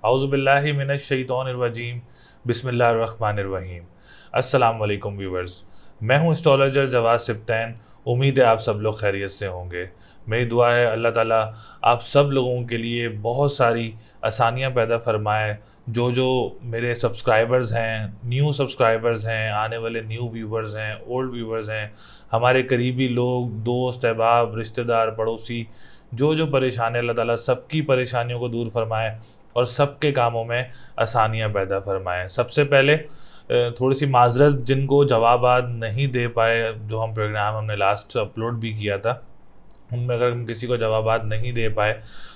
औज़ुबिल्लाहि मिनश्शैतानिर्रजीम बिस्मिल्लाहिर्रहमानिर्रहीम। अस्सलाम वालेकुम व्यूवर्स, मैं हूं एस्ट्रोलॉजर जवाद सिब्तैन। उम्मीद है आप सब लोग खैरियत से होंगे। मेरी दुआ है अल्लाह ताला आप सब लोगों के लिए बहुत सारी आसानियां पैदा फरमाए। जो मेरे सब्सक्राइबर्स हैं, न्यू सब्सक्राइबर्स हैं, आने वाले न्यू व्यूवर्स हैं, ओल्ड व्यूवर्स हैं, हमारे करीबी लोग, दोस्त, अहबाब, रिश्तेदार, पड़ोसी, जो परेशान है, अल्लाह ताला सबकी परेशानियों को दूर फरमाए और सबके कामों में आसानियाँ पैदा फरमाएँ। सबसे पहले थोड़ी सी माज़रत जिनको जवाबात नहीं दे पाए, जो हम प्रोग्राम हमने लास्ट अपलोड भी किया था, उनमें अगर हम किसी को जवाबात नहीं दे पाए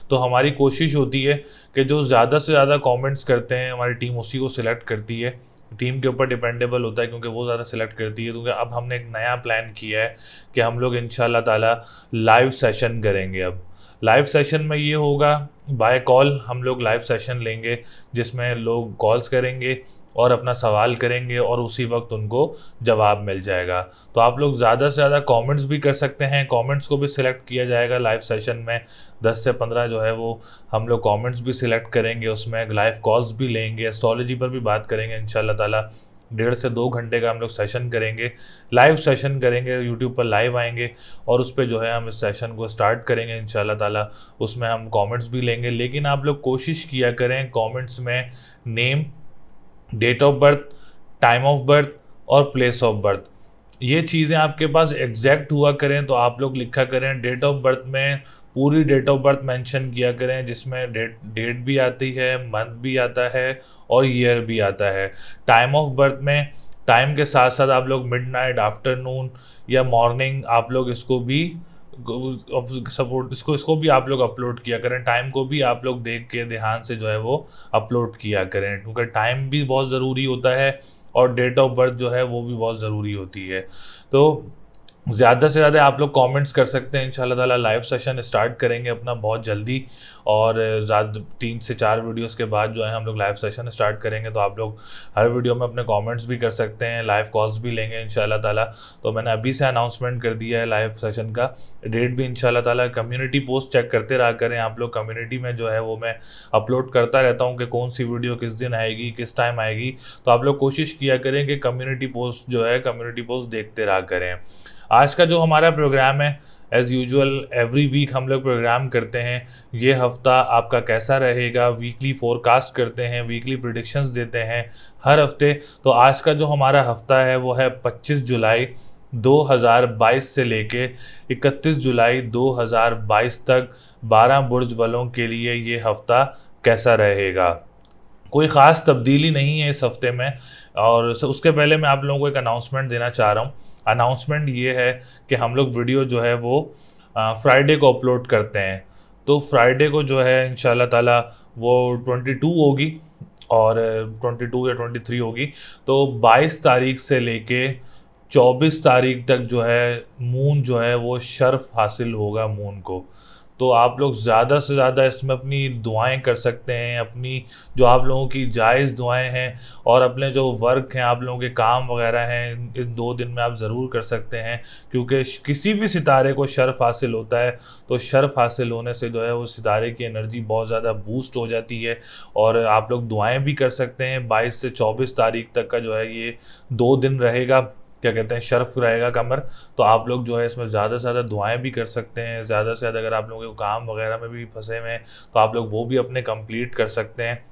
तो हमारी कोशिश होती है कि जो ज़्यादा से ज़्यादा कमेंट्स करते हैं हमारी टीम उसी को सिलेक्ट करती है। टीम के ऊपर डिपेंडेबल होता है क्योंकि वो ज़्यादा सिलेक्ट करती है। क्योंकि अब हमने एक नया प्लान किया है कि हम लोग इंशाल्लाह ताला लाइव सेशन करेंगे। अब लाइव सेशन में ये होगा, बाय कॉल हम लोग लाइव सेशन लेंगे जिसमें लोग कॉल्स करेंगे और अपना सवाल करेंगे और उसी वक्त उनको जवाब मिल जाएगा। तो आप लोग ज़्यादा से ज़्यादा कमेंट्स भी कर सकते हैं, कमेंट्स को भी सिलेक्ट किया जाएगा लाइव सेशन में। 10 से 15 जो है वो हम लोग कमेंट्स भी सिलेक्ट करेंगे, उसमें लाइव कॉल्स भी लेंगे, एस्ट्रोलॉजी पर भी बात करेंगे इंशाल्लाह ताला। 1.5 से 2 घंटे का हम लोग सेशन करेंगे, लाइव सेशन करेंगे, यूट्यूब पर लाइव आएंगे और उस पर जो है हम इस सेशन को स्टार्ट करेंगे इंशाल्लाह ताला। उसमें हम कमेंट्स भी लेंगे, लेकिन आप लोग कोशिश किया करें कमेंट्स में name, date of birth, time of birth और प्लेस ऑफ बर्थ, ये चीज़ें आपके पास एग्जैक्ट हुआ करें। तो आप लोग लिखा करें डेट ऑफ बर्थ में पूरी डेट ऑफ बर्थ मेंशन किया करें, जिसमें डेट भी आती है, मंथ भी आता है और ईयर भी आता है। टाइम ऑफ बर्थ में टाइम के साथ साथ आप लोग मिडनाइट, आफ्टरनून या मॉर्निंग आप लोग इसको भी सपोर्ट इसको भी आप लोग अपलोड किया करें। टाइम को भी आप लोग देख के ध्यान से जो है वो अपलोड किया करें, क्योंकि टाइम भी बहुत ज़रूरी होता है और डेट ऑफ बर्थ जो है वो भी बहुत ज़रूरी होती है। तो ज़्यादा से ज़्यादा आप लोग कमेंट्स कर सकते हैं। इंशाल्लाह ताला लाइव सेशन स्टार्ट करेंगे अपना बहुत जल्दी, और ज़्यादा 3 से 4 वीडियोस के बाद जो है हम लोग लाइव सेशन स्टार्ट करेंगे। तो आप लोग हर वीडियो में अपने कमेंट्स भी कर सकते हैं, लाइव कॉल्स भी लेंगे इंशाल्लाह ताला। तो मैंने अभी से अनाउंसमेंट कर दिया है लाइव सेशन का डेट भी इंशाल्लाह ताला। कम्युनिटी पोस्ट चेक करते रहा करें आप लोग, कम्युनिटी में जो है वो मैं अपलोड करता रहता हूँ कि कौन सी वीडियो किस दिन आएगी, किस टाइम आएगी। तो आप लोग कोशिश किया करें कि कम्युनिटी पोस्ट जो है कम्युनिटी पोस्ट देखते रहा करें। आज का जो हमारा प्रोग्राम है, एज़ यूजुअल एवरी वीक हम लोग प्रोग्राम करते हैं, ये हफ़्ता आपका कैसा रहेगा, वीकली फोरकास्ट करते हैं, वीकली प्रिडिक्शंस देते हैं हर हफ्ते। तो आज का जो हमारा हफ़्ता है वो है 25 जुलाई 2022 से लेके 31 जुलाई 2022 तक 12 बुर्ज वालों के लिए ये हफ़्ता कैसा रहेगा। कोई ख़ास तब्दीली नहीं है इस हफ्ते में। और उसके पहले मैं आप लोगों को एक अनाउंसमेंट देना चाह रहा हूँ। अनाउंसमेंट ये है कि हम लोग वीडियो जो है वो फ्राइडे को अपलोड करते हैं। तो फ्राइडे को जो है इंशाल्लाह ताला वो 22 होगी और 22 या 23 होगी। तो 22 तारीख से लेके 24 तारीख तक जो है मून जो है वो शर्फ हासिल होगा मून को। तो आप लोग ज़्यादा से ज़्यादा इसमें अपनी दुआएं कर सकते हैं, अपनी जो आप लोगों की जायज़ दुआएं हैं और अपने जो वर्क हैं, आप लोगों के काम वगैरह हैं, इन 2 दिन में आप ज़रूर कर सकते हैं। क्योंकि किसी भी सितारे को शर्फ हासिल होता है तो शर्फ हासिल होने से जो है वो सितारे की एनर्जी बहुत ज़्यादा बूस्ट हो जाती है। और आप लोग दुआएं भी कर सकते हैं। 22 से 24 तारीख तक का जो है ये 2 दिन रहेगा, क्या कहते हैं, शर्फ रहेगा कमर। तो आप लोग जो है इसमें ज़्यादा से ज़्यादा दुआएं भी कर सकते हैं। ज़्यादा से ज़्यादा अगर आप लोगों के काम वगैरह में भी फंसे हुए हैं तो आप लोग वो भी अपने कंप्लीट कर सकते हैं।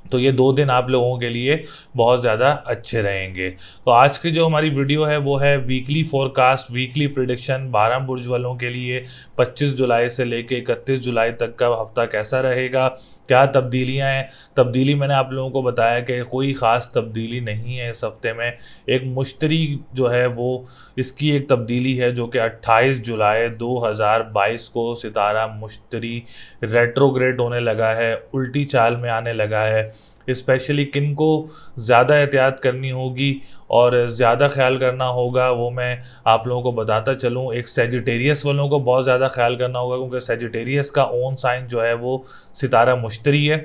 तो ये 2 दिन आप लोगों के लिए बहुत ज़्यादा अच्छे रहेंगे। तो आज की जो हमारी वीडियो है वो है वीकली फोरकास्ट, वीकली प्रिडिक्शन 12 बुर्ज वालों के लिए 25 जुलाई से लेके 31 जुलाई तक का हफ्ता कैसा रहेगा, क्या तब्दीलियां हैं। तब्दीली मैंने आप लोगों को बताया कि कोई ख़ास तब्दीली नहीं है इस हफ्ते में। एक मुश्तरी जो है वो इसकी एक तब्दीली है जो कि 28 जुलाई 2022 को सितारा मुश्तरी रेट्रोग्रेड होने लगा है, उल्टी चाल में आने लगा है। स्पेशली किन को ज़्यादा एहतियात करनी होगी और ज़्यादा ख्याल करना होगा वो मैं आप लोगों को बताता चलूँ। एक सेजिटेरियस वालों को बहुत ज़्यादा ख्याल करना होगा क्योंकि सेजिटेरियस का ओन साइन जो है वो सितारा मुश्तरी है।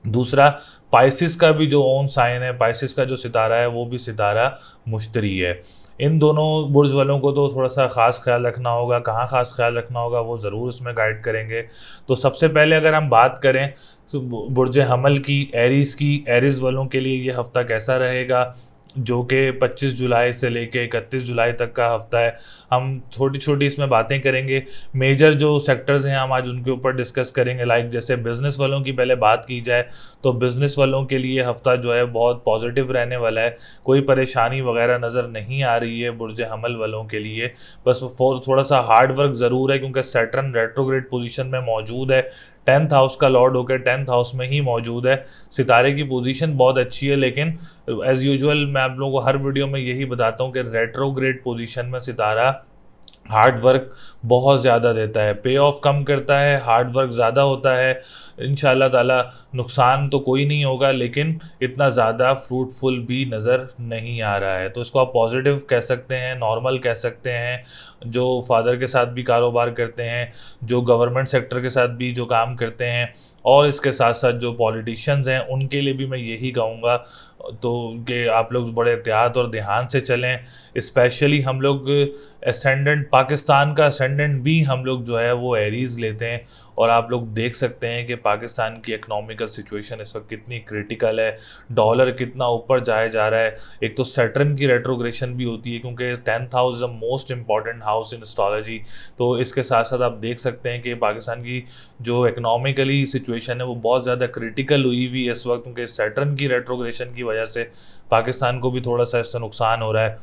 दूसरा पाइसिस का भी जो ओन साइन है, पाइसिस का जो सितारा है वो भी सितारा मुश्तरी है। इन दोनों बुर्ज वालों को तो थोड़ा सा ख़ास ख्याल रखना होगा। कहाँ ख़ास ख्याल रखना होगा वो ज़रूर इसमें गाइड करेंगे। तो सबसे पहले अगर हम बात करें तो बुर्ज हमल की, एरीज़ वालों के लिए ये हफ़्ता कैसा रहेगा, जो कि 25 जुलाई से लेके 31 जुलाई तक का हफ्ता है। हम छोटी छोटी इसमें बातें करेंगे। मेजर जो सेक्टर्स हैं हम आज उनके ऊपर डिस्कस करेंगे। लाइक जैसे बिज़नेस वालों की पहले बात की जाए तो बिज़नेस वालों के लिए हफ्ता जो है बहुत पॉजिटिव रहने वाला है। कोई परेशानी वगैरह नज़र नहीं आ रही है बुर्ज हमल वालों के लिए। बस थोड़ा सा हार्ड वर्क ज़रूर है, क्योंकि सैटर्न रेट्रोग्रेड पोजीशन में मौजूद है। 10th हाउस का लॉर्ड होकर 10th हाउस में ही मौजूद है। सितारे की पोजीशन बहुत अच्छी है, लेकिन एज़ यूजुअल मैं आप लोगों को हर वीडियो में यही बताता हूँ कि रेट्रोग्रेड पोजीशन में सितारा हार्ड वर्क बहुत ज़्यादा देता है, पे ऑफ कम करता है, हार्ड वर्क ज़्यादा होता है। इंशाल्लाह ताला नुकसान तो कोई नहीं होगा, लेकिन इतना ज़्यादा फ्रूटफुल भी नज़र नहीं आ रहा है। तो इसको आप पॉजिटिव कह सकते हैं, नॉर्मल कह सकते हैं। जो फादर के साथ भी कारोबार करते हैं, जो गवर्नमेंट सेक्टर के साथ भी जो काम करते हैं, और इसके साथ साथ जो पॉलिटिशियंस हैं उनके लिए भी मैं यही कहूँगा तो कि आप लोग बड़े एहतियात और ध्यान से चलें। स्पेशली हम लोग असेंडेंट, पाकिस्तान का असेंडेंट भी हम लोग जो है वो एरीज़ लेते हैं, और आप लोग देख सकते हैं कि पाकिस्तान की इकोनॉमिकल सिचुएशन इस वक्त कितनी क्रिटिकल है। डॉलर कितना ऊपर जाया जा रहा है। एक तो सैटर्न की रेट्रोग्रेशन भी होती है, क्योंकि 10th house is the most important house in astrology. तो इसके साथ साथ आप देख सकते हैं कि पाकिस्तान की जो इकोनॉमिकली सिचुएशन है वो बहुत ज़्यादा क्रिटिकल हुई हुई है इस वक्त, क्योंकि सैटर्न की रेट्रोग्रेशन की वजह से पाकिस्तान को भी थोड़ा सा इससे नुकसान हो रहा है।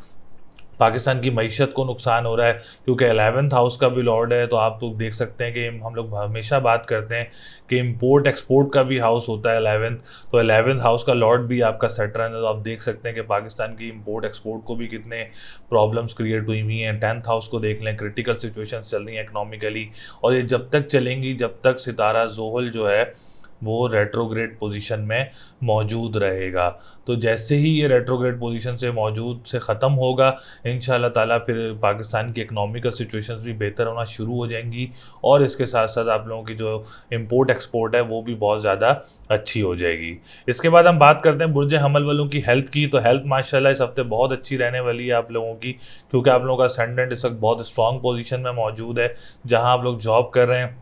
पाकिस्तान की मईशत को नुकसान हो रहा है, क्योंकि 11th हाउस का भी लॉर्ड है। तो आप लोग देख सकते हैं कि हम लोग हमेशा बात करते हैं कि इम्पोर्ट एक्सपोर्ट का भी हाउस होता है 11th। तो 11th हाउस का लॉर्ड भी आपका सैटर्न है। तो आप देख सकते हैं कि पाकिस्तान की इम्पोर्ट एक्सपोर्ट को भी कितने प्रॉब्लम्स क्रिएट हुई हुई हैं। 10th हाउस को देख लें, क्रिटिकल सिचुएशंस चल रही हैं इकनॉमिकली, और ये जब तक चलेंगी, जब तक सितारा ज़ोहल जो है वो रेट्रोग्रेड पोजीशन में मौजूद रहेगा। तो जैसे ही ये रेट्रोग्रेड पोजीशन से मौजूद से ख़त्म होगा, इंशाल्लाह ताला फिर पाकिस्तान की इकनॉमिकल सिचुएशंस भी बेहतर होना शुरू हो जाएंगी, और इसके साथ साथ आप लोगों की जो इंपोर्ट एक्सपोर्ट है वो भी बहुत ज़्यादा अच्छी हो जाएगी। इसके बाद हम बात करते हैं बुर्ज हमल वालों की हेल्थ की। तो हेल्थ माशाल्लाह इस हफ्ते बहुत अच्छी रहने वाली है आप लोगों की, क्योंकि आप लोगों का असेंडेंट इस वक्त बहुत स्ट्रॉन्ग पोजीशन में मौजूद है। जहाँ आप लोग जॉब कर रहे हैं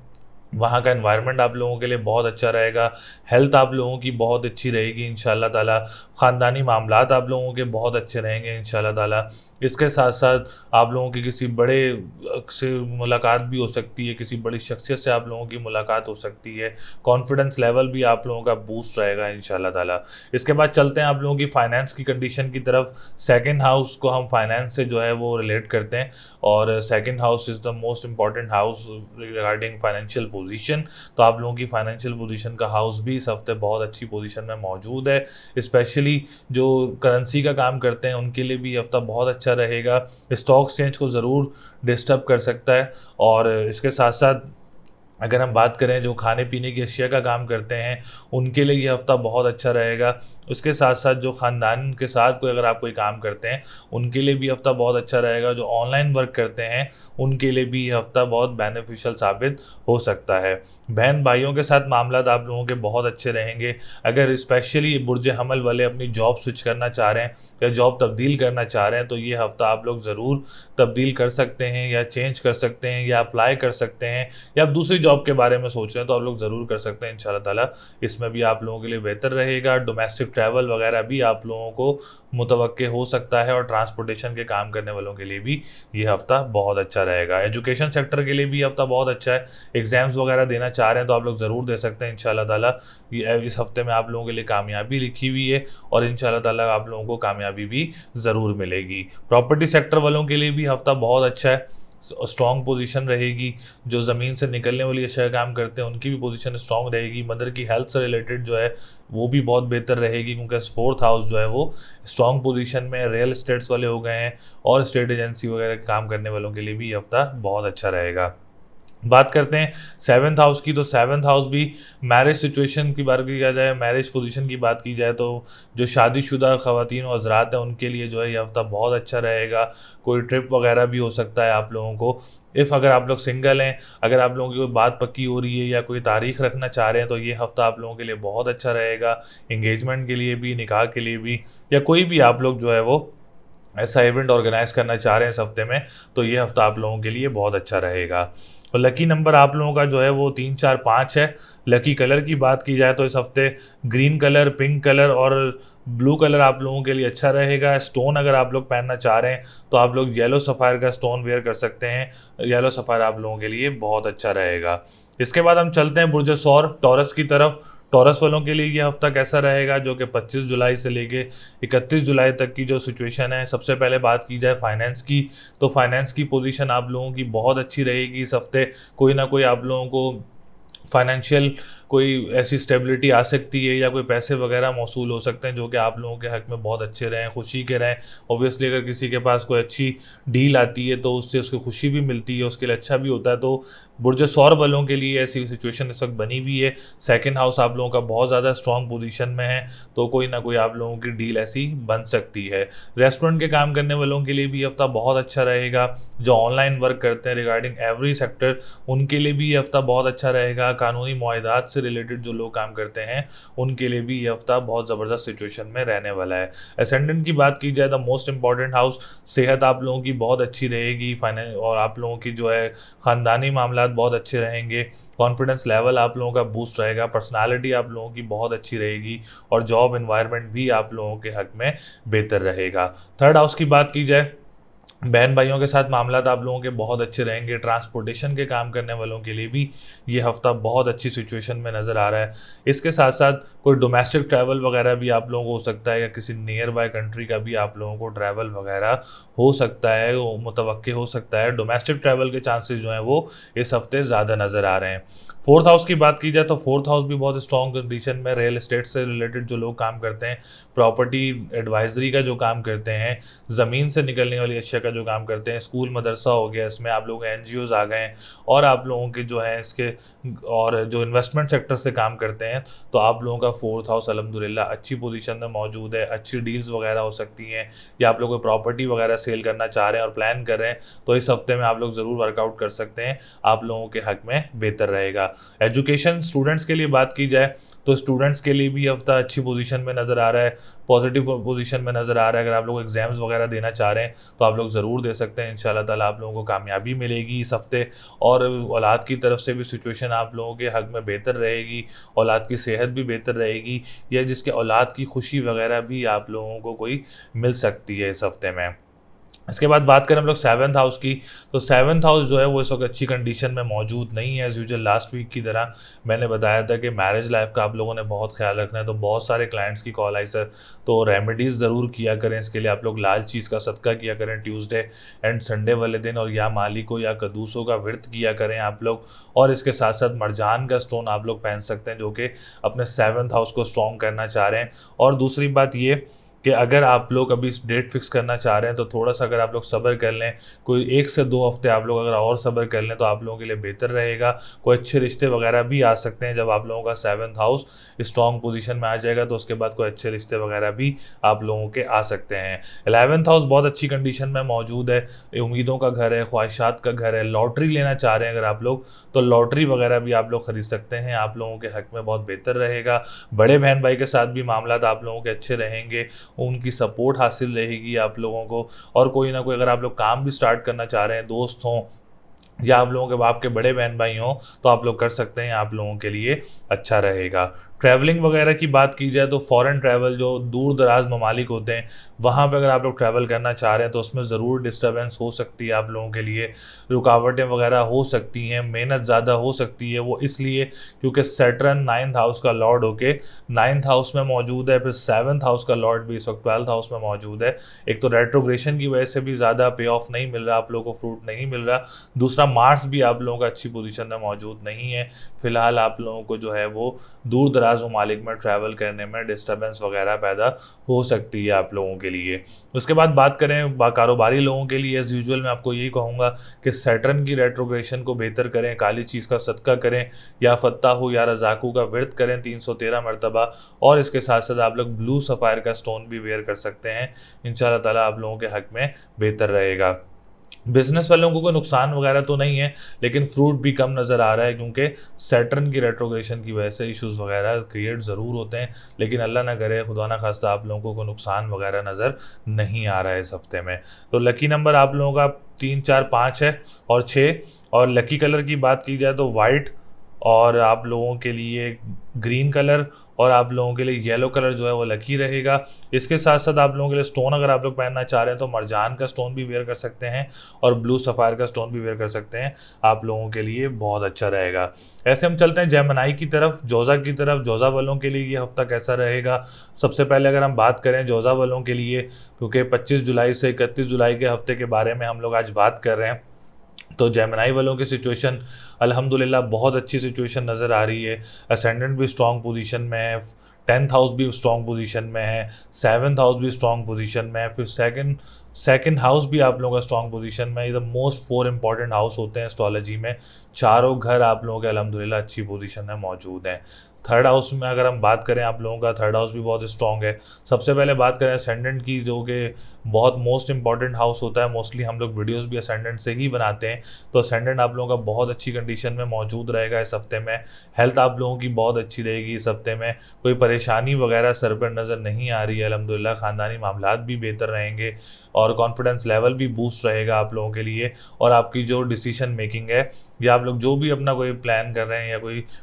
वहाँ का एनवायरनमेंट आप लोगों के लिए बहुत अच्छा रहेगा। हेल्थ आप लोगों की बहुत अच्छी रहेगी इंशाल्लाह ताला। ख़ानदानी मामलात आप लोगों के बहुत अच्छे रहेंगे इंशाल्लाह ताला। इसके साथ साथ आप लोगों की किसी बड़े से मुलाकात भी हो सकती है, किसी बड़ी शख्सियत से आप लोगों की मुलाकात हो सकती है। कॉन्फिडेंस लेवल भी आप लोगों का बूस्ट रहेगा इंशाल्लाह ताला। इसके बाद चलते हैं आप लोगों की फ़ाइनेंस की कंडीशन की तरफ। सेकंड हाउस को हम फाइनेंस से जो है वो रिलेट करते हैं, और second house is the most important house regarding financial position. तो आप लोगों की फाइनेंशियल पोजीशन का हाउस भी इस हफ्ते बहुत अच्छी पोजीशन में मौजूद है। स्पेशली जो करेंसी का काम करते हैं उनके लिए भी हफ्ता बहुत अच्छा रहेगा। स्टॉक एक्सचेंज को ज़रूर डिस्टर्ब कर सकता है, और इसके साथ साथ अगर हम बात करें जो खाने पीने की अशिया का काम करते हैं उनके लिए ये हफ़्ता बहुत अच्छा रहेगा। उसके साथ साथ जो ख़ानदान के साथ कोई अगर आप कोई काम करते हैं उनके लिए भी हफ़्ता बहुत अच्छा रहेगा। जो ऑनलाइन वर्क करते हैं उनके लिए भी ये हफ़्ता बहुत बेनिफिशियल साबित हो सकता है। बहन भाइयों के साथ मामलात आप लोगों के बहुत अच्छे रहेंगे। अगर स्पेशली बुर्ज हमल वाले अपनी जॉब स्विच करना चाह रहे हैं या जॉब तब्दील करना चाह रहे हैं तो ये हफ़्ता आप लोग ज़रूर तब्दील कर सकते हैं, या चेंज कर सकते हैं, या अप्लाई कर सकते हैं, या आप दूसरी जॉब के बारे में सोच रहे हैं तो आप लोग ज़रूर कर सकते हैं इंशाल्लाह ताला। इसमें भी आप लोगों के लिए बेहतर रहेगा। डोमेस्टिक ट्रैवल वगैरह भी आप लोगों को मुतवक्के हो सकता है, और ट्रांसपोर्टेशन के काम करने वालों के लिए भी ये हफ़्ता बहुत अच्छा रहेगा। एजुकेशन सेक्टर के लिए भी हफ़्ता बहुत अच्छा है। एग्ज़ाम्स वगैरह देना चाह रहे हैं तो आप लोग ज़रूर दे सकते हैं इंशाल्लाह ताला। इस हफ़्ते में आप लोगों के लिए कामयाबी लिखी हुई है, और इंशाल्लाह ताला आप लोगों को कामयाबी भी ज़रूर मिलेगी। प्रॉपर्टी सेक्टर वालों के लिए भी हफ़्ता बहुत अच्छा है। स्ट्रॉन्ग पोजीशन रहेगी। जो ज़मीन से निकलने वाली अशिया काम करते हैं उनकी भी पोजीशन स्ट्रॉन्ग रहेगी। मदर की हेल्थ से रिलेटेड जो है वो भी बहुत बेहतर रहेगी, क्योंकि 4th हाउस जो है वो स्ट्रॉन्ग पोजीशन में रियल एस्टेट्स वाले हो गए हैं, और स्टेट एजेंसी वगैरह काम करने वालों के लिए भी ये हफ्ता बहुत अच्छा रहेगा। बात करते हैं 7th हाउस की। तो 7th हाउस भी मैरिज सिचुएशन की बात किया जाए, मैरिज पोजीशन की बात की जाए तो जो शादीशुदा ख़वातीन और हज़रात हैं उनके लिए जो है ये हफ़्ता बहुत अच्छा रहेगा। कोई ट्रिप वगैरह भी हो सकता है आप लोगों को। अगर आप लोग सिंगल हैं, अगर आप लोगों की कोई बात पक्की हो रही है या कोई तारीख़ रखना चाह रहे हैं तो ये हफ़्ता आप लोगों के लिए बहुत अच्छा रहेगा। इंगेजमेंट के लिए भी, निकाह के लिए भी, या कोई भी आप लोग जो है वो ऐसा इवेंट ऑर्गेनाइज करना चाह रहे हैं इस हफ्ते में, तो ये हफ्ता आप लोगों के लिए बहुत अच्छा रहेगा। और लकी नंबर आप लोगों का जो है वो 3, 4, 5 है। लकी कलर की बात की जाए तो इस हफ्ते ग्रीन कलर, पिंक कलर और ब्लू कलर आप लोगों के लिए अच्छा रहेगा। स्टोन अगर आप लोग पहनना चाह रहे हैं तो आप लोग येलो सफ़ायर का स्टोन वेयर कर सकते हैं। येलो सफ़ायर आप लोगों के लिए बहुत अच्छा रहेगा। इसके बाद हम चलते हैं बुर्ज सौर टॉरस की तरफ। टॉरस वालों के लिए ये हफ्ता कैसा रहेगा, जो कि 25 जुलाई से लेके 31 जुलाई तक की जो सिचुएशन है। सबसे पहले बात की जाए फाइनेंस की, तो फाइनेंस की पोजीशन आप लोगों की बहुत अच्छी रहेगी इस हफ्ते। कोई ना कोई आप लोगों को फाइनेंशियल कोई ऐसी स्टेबिलिटी आ सकती है या कोई पैसे वगैरह मौसूल हो सकते हैं जो कि आप लोगों के हक में बहुत अच्छे रहें, खुशी के रहें। ऑब्वियसली अगर किसी के पास कोई अच्छी डील आती है तो उससे उसको खुशी भी मिलती है, उसके लिए अच्छा भी होता है। तो बुर्ज सौर वालों के लिए ऐसी सिचुएशन इस वक्त बनी हुई है। सेकंड हाउस आप लोगों का बहुत ज़्यादा स्ट्रांग पोजीशन में है, तो कोई ना कोई आप लोगों की डील ऐसी बन सकती है। रेस्टोरेंट के काम करने वालों के लिए भी हफ्ता बहुत अच्छा रहेगा। जो ऑनलाइन वर्क करते हैं रिगार्डिंग एवरी सेक्टर, उनके लिए भी ये हफ्ता बहुत अच्छा रहेगा। कानूनी मुआहदात से रिलेटेड जो लोग काम करते हैं उनके लिए भी ये हफ्ता बहुत ज़बरदस्त सिचुएशन में रहने वाला है। असेंडेंट की बात की जाए, द मोस्ट इंपॉर्टेंट हाउस, सेहत आप लोगों की बहुत अच्छी रहेगी। फाइनेंस और आप लोगों की जो है ख़ानदानी मामलात बहुत अच्छे रहेंगे। कॉन्फिडेंस लेवल आप लोगों का बूस्ट रहेगा। पर्सनालिटी आप लोगों की बहुत अच्छी रहेगी और जॉब इन्वायरमेंट भी आप लोगों के हक में बेहतर रहेगा। थर्ड हाउस की बात की जाए, बहन भाइयों के साथ मामलात आप लोगों के बहुत अच्छे रहेंगे। ट्रांसपोर्टेशन के काम करने वालों के लिए भी ये हफ्ता बहुत अच्छी सिचुएशन में नज़र आ रहा है। इसके साथ साथ कोई डोमेस्टिक ट्रैवल वगैरह भी आप लोगों को हो सकता है, या किसी नियर बाय कंट्री का भी आप लोगों को ट्रैवल वगैरह हो सकता है, वो मुतवक्के हो सकता है। डोमेस्टिक ट्रैवल के चांसेस जो हैं वो इस हफ्ते ज़्यादा नज़र आ रहे हैं। फोर्थ हाउस की बात की जाए तो फोर्थ हाउस भी बहुत स्ट्रॉन्ग कंडीशन में। रियल एस्टेट से रिलेटेड जो लोग काम करते हैं, प्रॉपर्टी एडवाइजरी का जो काम करते हैं, ज़मीन से निकलने वाली अशिया का जो काम करते हैं, स्कूल मदरसा हो गया, इसमें आप लोग एनजीओज आ गए हैं, और आप लोगों के जो है इसके और जो इन्वेस्टमेंट सेक्टर से काम करते हैं, तो आप लोगों का फोर्थ हाउस अल्हम्दुलिल्लाह अच्छी पोजीशन में मौजूद है। अच्छी डील्स वगैरह हो सकती हैं, या आप लोग कोई प्रॉपर्टी वगैरह सेल करना चाह रहे हैं और प्लान कर रहे हैं, तो इस हफ्ते में आप लोग ज़रूर वर्कआउट कर सकते हैं। आप लोगों के हक में बेहतर रहेगा। एजुकेशन स्टूडेंट्स के लिए बात की जाए तो स्टूडेंट्स के लिए भी हफ्ता अच्छी पोजीशन में नज़र आ रहा है, पॉजिटिव पोजीशन में नज़र आ रहा है। अगर आप लोग एग्ज़ाम्स वगैरह देना चाह रहे हैं तो आप लोग ज़रूर दे सकते हैं। इंशाल्लाह ताला आप लोगों को कामयाबी मिलेगी इस हफ्ते। और औलाद की तरफ से भी सिचुएशन आप लोगों के हक में बेहतर रहेगी। औलाद की सेहत भी बेहतर रहेगी, या जिसके औलाद की खुशी वगैरह भी आप लोगों को कोई मिल सकती है इस हफ्ते में। इसके बाद बात करें हम लोग सेवन्थ हाउस की, तो सेवन्थ हाउस जो है वो इस वक्त अच्छी कंडीशन में मौजूद नहीं है। एज़ यूजुअल लास्ट वीक की तरह मैंने बताया था कि मैरिज लाइफ का आप लोगों ने बहुत ख्याल रखना है, तो बहुत सारे क्लाइंट्स की कॉल आई सर, तो रेमेडीज़ ज़रूर किया करें। इसके लिए आप लोग लाल चीज़ का सदका किया करें ट्यूसडे एंड संडे वाले दिन, और या मालिको या कद्दूसों का व्रत किया करें आप लोग। और इसके साथ साथ मरजान का स्टोन आप लोग पहन सकते हैं, जो कि अपने सेवन्थ हाउस को स्ट्रॉन्ग करना चाह रहे हैं। और दूसरी बात ये कि अगर आप लोग अभी डेट फिक्स करना चाह रहे हैं तो थोड़ा सा अगर आप लोग सब्र कर लें, कोई 1 से 2 हफ्ते आप लोग अगर और सब्र कर लें तो आप लोगों के लिए बेहतर रहेगा। कोई अच्छे रिश्ते वगैरह भी आ सकते हैं। जब आप लोगों का सेवन्थ हाउस स्ट्रॉन्ग पोजीशन में आ जाएगा तो उसके बाद कोई अच्छे रिश्ते वगैरह भी आप लोगों के आ सकते हैं। 11th हाउस बहुत अच्छी कंडीशन में मौजूद है। उम्मीदों का घर है, ख्वाहिशात का घर है। लॉटरी लेना चाह रहे हैं अगर आप लोग, तो लॉटरी वगैरह भी आप लोग ख़रीद सकते हैं। आप लोगों के हक में बहुत बेहतर रहेगा। बड़े बहन भाई के साथ भी मामला आप लोगों के अच्छे रहेंगे, उनकी सपोर्ट हासिल रहेगी आप लोगों को। और कोई ना कोई अगर आप लोग काम भी स्टार्ट करना चाह रहे हैं, दोस्त हों या आप लोगों के बाप के बड़े बहन भाई हों, तो आप लोग कर सकते हैं। आप लोगों के लिए अच्छा रहेगा। ट्रैवलिंग वगैरह की बात की जाए तो फॉरेन ट्रैवल, जो दूर दराज ममालिक होते हैं, वहाँ पे अगर आप लोग ट्रैवल करना चाह रहे हैं तो उसमें ज़रूर डिस्टर्बेंस हो सकती है आप लोगों के लिए, रुकावटें वगैरह हो सकती हैं, मेहनत ज़्यादा हो सकती है। वो इसलिए क्योंकि सैटर्न 9th हाउस का लॉर्ड होके 9th हाउस में मौजूद है, फिर 7th हाउस का लॉर्ड भी इस वक्त 12th हाउस में मौजूद है। एक तो रेट्रोग्रेशन की वजह से भी ज़्यादा पे ऑफ नहीं मिल रहा, आप लोगों को फ्रूट नहीं मिल रहा। दूसरा मार्स भी आप लोगों का अच्छी पोजीशन में मौजूद नहीं है। फिलहाल आप लोगों को जो है वो दूर दराज ममालिक में ट्रैवल करने में डिस्टर्बेंस वगैरह पैदा हो सकती है आप लोगों के लिए। उसके बाद बात करें कारोबारी लोगों के लिए, एज़ यूजुअल मैं आपको यही कहूँगा कि सैटर्न की रेट्रोग्रेशन को बेहतर करें, काली चीज़ का सदका करें, या फत्ताहू या रज़ाकू का व्रत करें 313 मरतबा। और इसके साथ साथ आप लोग ब्लू सफ़ायर का स्टोन भी वेयर कर सकते हैं। इंशाल्लाह ताला आप लोगों के हक में बेहतर रहेगा। बिजनेस वालों को कोई नुकसान वगैरह तो नहीं है, लेकिन फ्रूट भी कम नज़र आ रहा है, क्योंकि सैटर्न की रेट्रोग्रेशन की वजह से इश्यूज वगैरह क्रिएट ज़रूर होते हैं। लेकिन अल्लाह ना करे, खुदा ना खास्ता आप लोगों को कोई नुकसान वगैरह नज़र नहीं आ रहा है इस हफ्ते में। तो लकी नंबर आप लोगों का 3, 4, 5 है और 6। और लकी कलर की बात की जाए तो वाइट, और आप लोगों के लिए ग्रीन कलर, और आप लोगों के लिए येलो कलर जो है वो लकी रहेगा। इसके साथ साथ आप लोगों के लिए स्टोन अगर आप लोग पहनना चाह रहे हैं तो मरजान का स्टोन भी वेयर कर सकते हैं और ब्लू सफ़ायर का स्टोन भी वेयर कर सकते हैं, आप लोगों के लिए बहुत अच्छा रहेगा। ऐसे हम चलते हैं जेमिनी की तरफ, जोज़ा की तरफ। जोज़ा वालों के लिए ये हफ्ता कैसा रहेगा? सबसे पहले अगर हम बात करें जोज़ा वालों के लिए, क्योंकि 25 जुलाई से 31 जुलाई के हफ्ते के बारे में हम लोग आज बात कर रहे हैं, तो जेमिनी वालों की सिचुएशन अल्हम्दुलिल्लाह बहुत अच्छी सिचुएशन नज़र आ रही है। असेंडेंट भी स्ट्रॉन्ग पोजीशन में है, 10th हाउस भी स्ट्रॉन्ग पोजीशन में है, 7th हाउस भी स्ट्रॉन्ग पोजीशन में है, फिर सेकंड हाउस भी आप लोगों का स्ट्रॉन्ग पोजीशन में है। ये द मोस्ट 4 इंपॉर्टेंट हाउस होते हैं एस्ट्रोलॉजी में। चारों घर आप लोगों के अल्हम्दुलिल्लाह अच्छी पोजीशन में मौजूद हैं। थर्ड हाउस में अगर हम बात करें, आप लोगों का थर्ड हाउस भी बहुत स्ट्रॉन्ग है। सबसे पहले बात करें असेंडेंट की, जो कि बहुत मोस्ट इंपॉर्टेंट हाउस होता है। मोस्टली हम लोग वीडियोस भी असेंडेंट से ही बनाते हैं, तो असेंडेंट आप लोगों का बहुत अच्छी कंडीशन में मौजूद रहेगा इस हफ्ते में। हेल्थ आप लोगों की बहुत अच्छी रहेगी इस हफ्ते में, कोई परेशानी वगैरह सर पर नज़र नहीं आ रही है अल्हम्दुलिल्लाह। ख़ानदानी मामलात भी बेहतर रहेंगे और कॉन्फिडेंस लेवल भी बूस्ट रहेगा आप लोगों के लिए। और आपकी जो डिसीजन मेकिंग है, या आप लोग जो भी अपना कोई प्लान कर रहे हैं या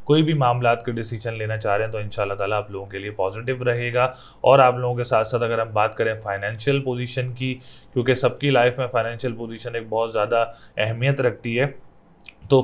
कोई भी मामलात के डिसीजन लेना चाह रहे हैं, तो इंशाल्लाह ताला आप लोगों के लिए पॉजिटिव रहेगा। और आप लोगों के साथ साथ अगर हम बात करें फाइनेंशियल पोजीशन की, क्योंकि सबकी लाइफ में फाइनेंशियल पोजीशन एक बहुत ज़्यादा अहमियत रखती है, तो